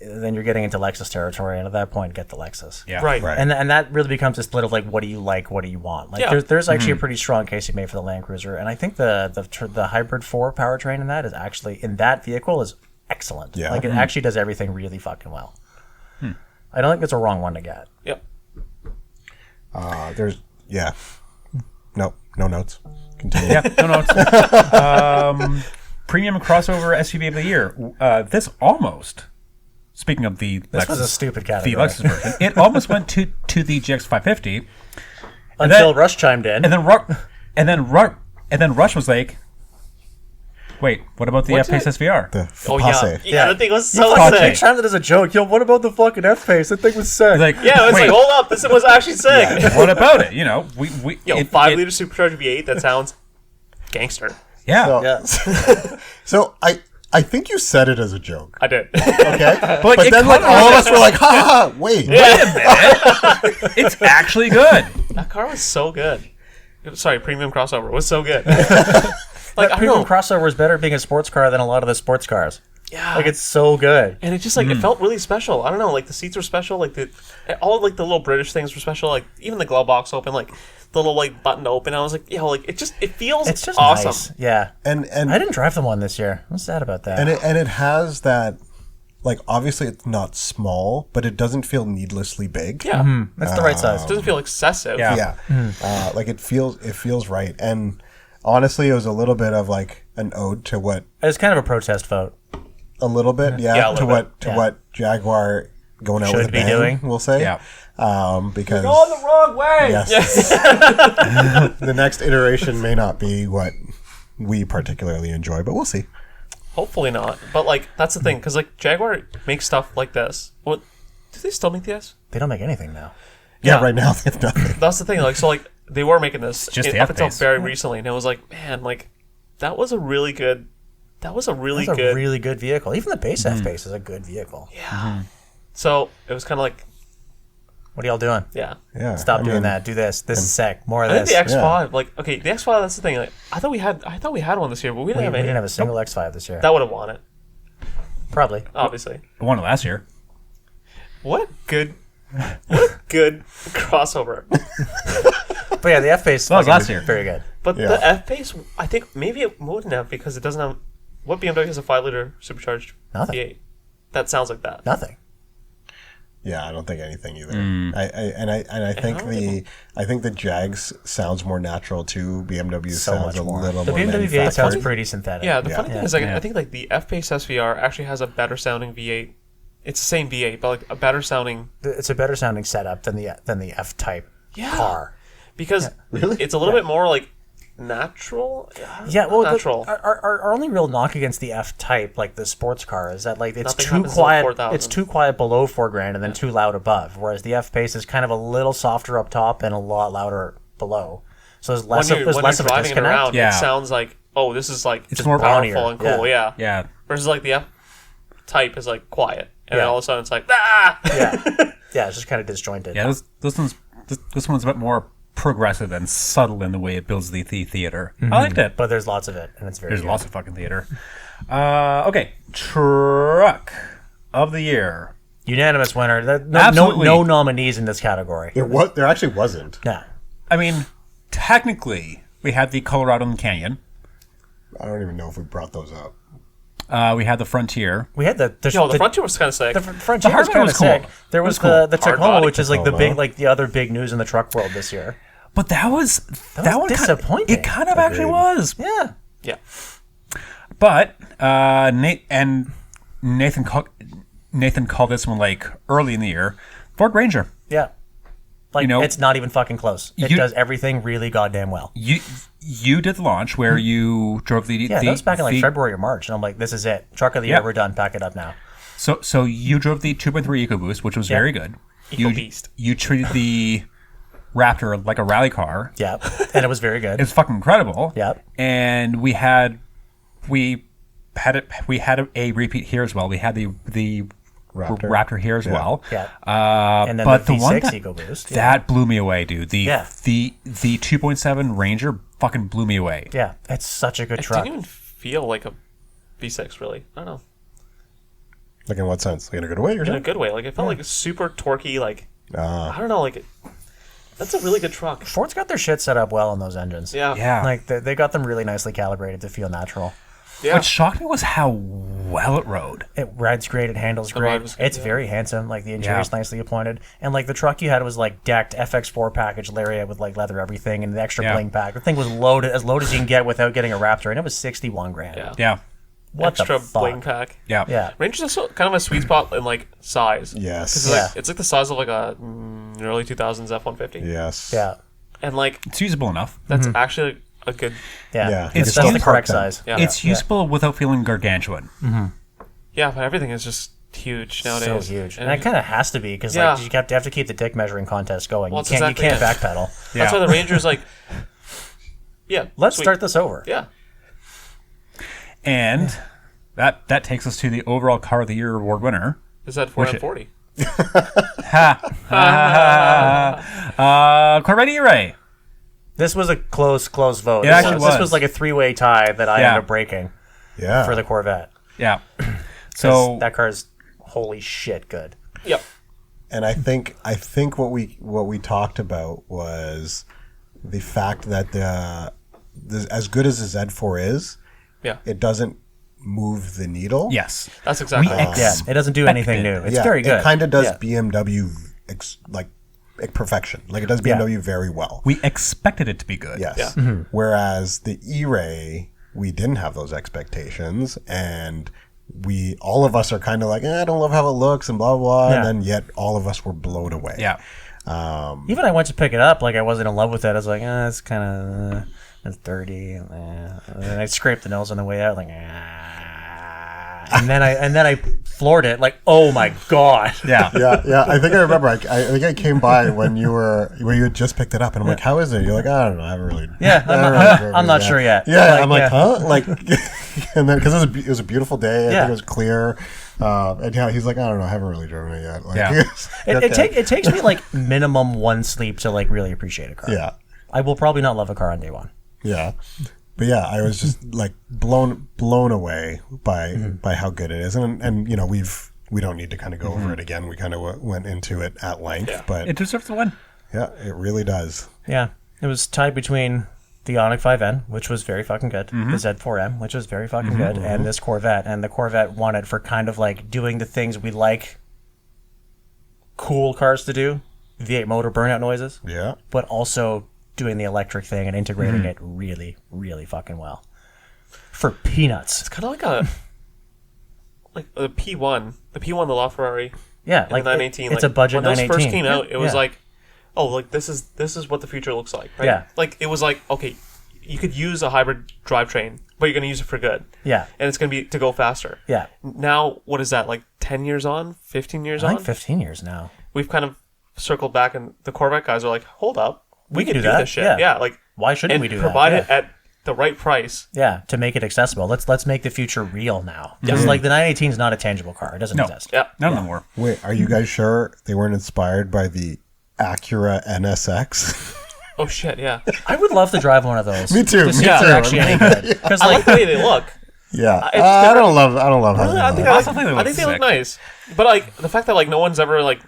then you're getting into Lexus territory, and at that point, get the Lexus.
Yeah.
right.
Right.
And that really becomes a split of like, what do you like, what do you want? Like,
Yeah.
there's actually a pretty strong case you made for the Land Cruiser, and I think the Hybrid 4 powertrain in that is actually in that vehicle is excellent.
Yeah.
Like it actually does everything really fucking well. I don't think it's a wrong one to get.
Yep.
There's no notes. Continue.
Yeah, no notes. Premium crossover SUV of the year. This almost. Speaking of the
This
Lexus,
was a stupid
the
category.
Lexus version, it almost went to the GX 550,
Until Rush chimed in.
and then Rush was like, Wait, what about the
What's
F-Pace
it?
SVR?
The
Oh
Passe.
yeah, the thing was so
fucking
sick.
Chimed it as a joke. Yo, what about the fucking F-Pace? That thing was sick.
Like,
Yeah, it's
wait,
like, hold up, this was actually sick.
what about it? You know, we
Yo,
it-
5-liter supercharged V8. That sounds gangster.
Yeah.
So,
yeah.
so I think you said it as a joke.
I did.
Okay,
But it
then like
kinda
all of us were like, ha ha, ha, wait.
It's actually good.
That car was so good. Sorry, premium crossover was so good. Like, I don't
Premium
know.
crossover is better being a sports car than a lot of the sports cars.
Yeah.
Like, it's so good.
And it just like it felt really special. I don't know, like the seats were special, like all like the little British things were special, like even the glove box open, like the little like button to open. I was like, yo, like it feels
It's just
awesome.
nice. Yeah.
And
I didn't drive the one this year. I'm sad about that.
and it has that, like, obviously it's not small, but it doesn't feel needlessly big.
Yeah,
That's the right size.
it doesn't feel excessive.
Yeah.
Yeah. Like it feels right. And honestly, it was a little bit of like an ode to what
It's kind of a protest vote.
a little bit,
Yeah, a little bit.
Yeah.
what Jaguar going out
Should
with a
be
bang,
doing.
we'll say.
Yeah.
Because
Going the wrong way.
yes, the next iteration may not be what we particularly enjoy, but we'll see.
Hopefully not. But like that's the thing, because like Jaguar makes stuff like this. What do they still make the S?
They don't make anything now.
Yeah,
Yeah.
right now they have nothing.
That's the thing. Like so, like they were making this
just the
up until
F-Pace.
very recently, and it was like, man, like that was a really good. That was a really
It's a
good.
really good vehicle. Even the base F-Pace is a good vehicle.
Yeah. So it was kind of like,
What are y'all doing?
yeah.
Yeah,
Stop
I
doing
mean,
that. Do this. This is sick. More of
I think
this.
the X5, like, okay, the X5. That's the thing. Like, I thought we had one this year, but we didn't
we
have any.
didn't have a single X5 this year.
That would have won it,
Probably.
obviously.
I won it last year.
What good crossover.
But yeah, the F-Pace
That was
fucking
last year.
very good.
But
Yeah.
the F Pace, I think maybe it wouldn't have because it doesn't have. What BMW has a 5-liter supercharged
Nothing.
V8? That sounds like that.
Nothing.
Yeah, I don't think anything either.
Hmm.
I think
I don't
the Jags sounds more natural too. BMW
So
sounds
much
a
more.
little
The
more
BMW V8
manufactured.
sounds pretty synthetic.
Yeah, the
Yeah.
funny thing is, like,
Yeah.
I think like the F Pace SVR actually has a better sounding V8. It's the same V8, but like a better sounding
It's a better sounding setup than the F-Type car.
because
Really?
it's a little bit more like natural.
Yeah, well,
natural.
Our only real knock against the F-Type, like the sports car, is that like it's
Nothing
too
happens till
quiet.
4,000.
It's too quiet below $4,000 and then too loud above. Whereas the F-Pace is kind of a little softer up top and a lot louder below. So there's less
when
of
you're,
there's
when
less
you're
of a
driving it
disconnect.
around,
Yeah.
it sounds like, oh, this is like
It's
just
more
powerful
bownier.
and cool. Yeah.
Yeah.
Versus like the F Type is like quiet, and then
Yeah.
all of a sudden it's like ah.
Yeah, it's just kind of disjointed.
Yeah, this one's a bit more progressive and subtle in the way it builds the theater. I liked it.
But there's lots of it, and it's very
There's
good.
lots of fucking theater. Okay, truck of the year.
Unanimous winner. No
Absolutely.
nominees in this category.
There actually wasn't.
No.
I mean, technically, we had the Colorado Canyon.
I don't even know if we brought those up.
We had the Frontier.
We had the
Yo, the Frontier was kind of sick.
The Frontier
The
was
Hardbody
kind
was
of
cool.
sick. There was
It was
the
Hard
Tacoma,
body
which is like the
Tacoma.
big, like the other big news in the truck world this year.
But that was one
disappointing.
It kind of actually
Agreed.
was.
Yeah.
yeah.
But Nathan called this one like early in the year. Ford Ranger.
Yeah. Like,
You know,
it's not even fucking close. It
you-
does everything really goddamn well.
You did the launch where you drove the
Yeah, that was back in like
the-
February or March, and I'm like, this is it. Truck of the
Yeah.
year, we're done. Pack it up now.
So you drove the 2.3 EcoBoost, which was very good.
EcoBeast.
You treated the Raptor like a rally car.
Yeah. And it was very good.
It's fucking incredible.
Yep.
And we had a repeat here as well. We had the Raptor here as well.
Yeah.
And
then
but
the
the one
V6
that,
EcoBoost.
that blew me away, dude. The
Yeah.
the 2.7 Ranger fucking blew me away.
Yeah. It's such a good
It
truck.
didn't even feel like a V6 really. I don't know.
Like in what sense? Like in a good way or
In a
something?
good way. Like it felt like super torquey. Like
Ah.
I don't know. Like that's a really good truck.
Ford's got their shit set up well on those engines.
Yeah.
Yeah.
Like, they got them really nicely calibrated to feel natural.
Yeah.
What shocked me was how well it rode.
It rides great. It handles
ride
great.
was good,
It's
yeah.
very handsome. Like the interior's
Yeah.
nicely appointed, and like the truck you had was like decked FX4 package Lariat with like leather everything and the extra
Yeah.
bling pack. The thing was loaded as you can get without getting a Raptor, and it was $61,000.
Yeah.
Yeah.
What
Extra
the fuck?
bling pack.
Yeah.
Yeah.
Ranger's also kind of a sweet spot in like size.
Yes.
'Cause it's like the size of like a early 2000s F-150.
Yes.
Yeah.
And like
It's usable enough.
that's actually a good.
Yeah,
Yeah.
it's
It's
that's the
still
correct
parked
size.
Yeah.
It's useful without feeling gargantuan.
Yeah, but everything is just huge
So
nowadays.
huge, and it kind of has to be because
Yeah.
like you have to keep the dick measuring contest going.
Well,
You
it's
can't
exactly
you can't
it.
backpedal.
That's why the Ranger's like. Yeah.
Let's
sweet.
start this over.
Yeah.
And that takes us to the overall Car of the Year award winner.
Is that 440?
Corvette E-Ray.
This was a close vote.
It actually
This
was.
was like a 3-way tie that I
Yeah.
ended up breaking
Yeah.
for the Corvette.
Yeah. So
That car is holy shit good.
Yep.
And I think what we talked about was the fact that as good as the Z4 is,
Yeah.
it doesn't move the needle.
yes,
That's exactly
We
right.
Yeah, it doesn't do anything new. It's very good.
It kind of does
Yeah.
BMW like perfection. Like it does BMW very well.
we expected it to be good.
Yes.
Yeah.
Whereas the E-Ray, we didn't have those expectations, and all of us are kind of like, I don't love how it looks and blah blah,
Yeah.
and then yet all of us were blown away.
Yeah.
Even I went to pick it up, like I wasn't in love with it. I was like, it's kind of it's dirty, and then I scraped the nose on the way out, like, and then I floored it, like, oh my god,
Yeah.
Yeah. I think I remember. I think I came by when you had just picked it up, and I'm like, "How is it?" You're like, "I don't know. I haven't really."
Yeah, I'm not sure yet.
Yeah,
Like,
I'm like,
yeah.
"Huh?" Like, and then because it was a beautiful day, I
Yeah.
think it was clear, and yeah, he's like, "I don't know. I haven't really driven it yet." Like,
Yeah.
It takes me like minimum one sleep to like really appreciate a car.
yeah,
I will probably not love a car on day one.
yeah. But yeah, I was just like blown away by how good it is, and you know we don't need to kind of go over it again. We kind of went into it at length, but
It deserves the win.
yeah, it really does.
Yeah, it was tied between the Ioniq 5N, which was very fucking good, the Z4M, which was very fucking good, and this Corvette. And the Corvette won it for kind of like doing the things we like cool cars to do, V8 motor burnout noises,
Yeah.
but also doing the electric thing and integrating it really, really fucking well. For peanuts.
It's kind of like the P1, the LaFerrari.
Yeah,
In
like
the 918,
it's a budget
when those
918.
first came out, it was
Yeah.
like, oh, like this is what the future looks like, right?
Yeah.
Like it was like, okay, you could use a hybrid drivetrain, but you're gonna use it for good,
Yeah,
and it's gonna be to go faster.
yeah.
Now, what is that? Like 10 years on, 15 years
I
on?
think 15 years now.
We've kind of circled back, and the Corvette guys are like, hold up, we
can
can
do
do
that,
this shit.
yeah.
Yeah, like
Why shouldn't
and
we do
provide
that?
it at the right price.
Yeah, to make it accessible. Let's make the future real now. Because like the 918 is not a tangible car. It doesn't
No.
exist.
Yeah.
None of them were.
Wait, are you guys sure they weren't inspired by the Acura NSX?
Oh shit, yeah.
I would love to drive one of those.
Me too,
To see
me
if
too.
they're actually any good. Because
I like
like
the way they look.
Yeah,
It's
I
different.
don't love how they
I
look.
think
I think they look
they look
sick.
nice. But like the fact that like no one's ever like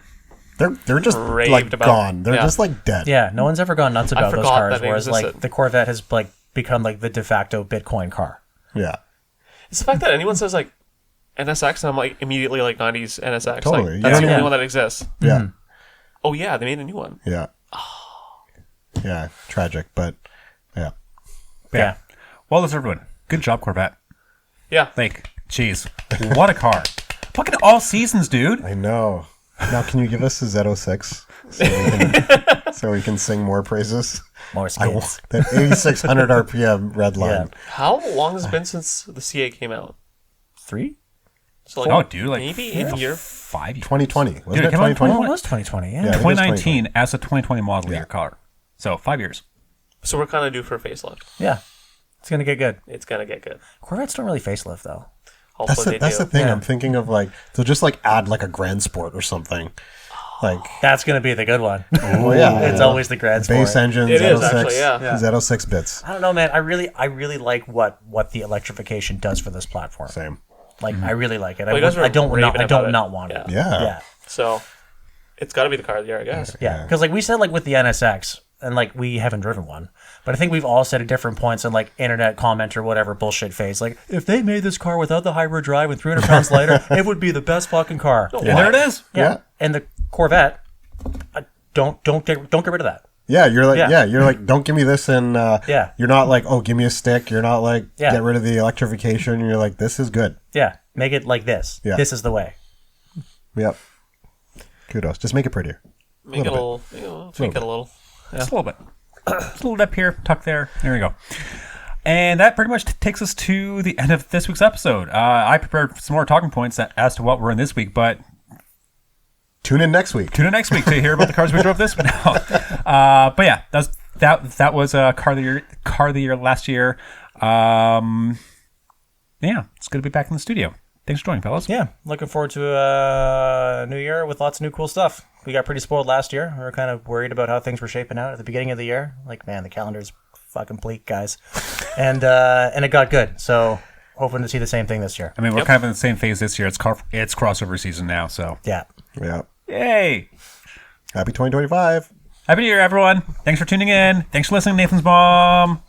They're just
raved
like
about-
gone. They're
yeah.
just like dead.
yeah, no one's ever gone nuts about those
forgot
cars.
that they
Whereas like
existed.
the Corvette has like become like the de facto Bitcoin car.
Yeah.
it's the fact that anyone says like NSX and I'm like immediately like 90s NSX.
Totally.
Like, that's the
Yeah.
only one that exists.
Yeah.
Oh yeah, they made a new one.
Yeah. Yeah. Tragic, but yeah.
Yeah.
Well deserved win. Good job, Corvette.
Yeah.
Like, jeez, what a car! Fucking all seasons, dude.
I know. Now, can you give us a Z06 so we can sing more praises?
More
I
skins.
want that 8,600 RPM red line.
Yeah.
How long has it been since the CA came out?
3?
So like
Oh, dude, like
maybe a year.
5 years.
2020. Wasn't
Dude,
it
it came out in
2020?
Oh, it was 2020. Yeah.
Yeah.
2019 as a 2020 model year car. So 5 years.
So we're kind of due for a facelift.
Yeah. It's gonna get good.
It's gonna get good.
Corvettes don't really facelift though.
Hopefully
That's
they
the
do.
thing.
Yeah.
I'm thinking of like, they'll just like add like a Grand Sport or something. Like,
That's gonna be the good one.
oh yeah.
It's always the Grand Sport.
Base engine,
It is,
Z06,
actually, yeah.
Yeah.
Z06 bits.
I don't know, man. I really like what the electrification does for this platform.
Same.
Like, I really like it.
you guys were
I don't
raving about it.
not want it.
Yeah.
Yeah.
So it's got to be the car of the year, I guess.
Yeah. Because like we said, like with the NSX, and like we haven't driven one, but I think we've all said at different points in like internet comment or whatever bullshit phase, like if they made this car without the hybrid drive and 300 pounds lighter, it would be the best fucking car.
And there it is.
Yeah.
And the Corvette, don't get rid of that.
Yeah, you're like,
Yeah.
yeah, you're like, don't give me this, and
Yeah.
you're not like, oh, give me a stick. You're not like,
Yeah.
get rid of the electrification. You're like, this is good.
Yeah. Make it like this.
Yeah.
This is the way.
Yep. Kudos. Just make it prettier.
Make it a little, tweak it a little.
Just a little bit. little lip here, tuck there. There we go. And that pretty much takes us to the end of this week's episode. I prepared some more talking points as to what we're in this week, but
Tune in next week.
to hear about the cars we drove this week. But yeah, that was car of the year last year. Yeah, it's good to be back in the studio. Thanks for joining, fellas.
Yeah, looking forward to a new year with lots of new cool stuff. We got pretty spoiled last year. We were kind of worried about how things were shaping out at the beginning of the year. Like, man, the calendar's fucking bleak, guys. And it got good. So hoping to see the same thing this year.
I mean, we're kind of in the same phase this year. It's crossover season now, so.
Yeah.
Yeah.
Yay!
Happy 2025.
Happy New Year, everyone. Thanks for tuning in. Thanks for listening, Nathan's mom.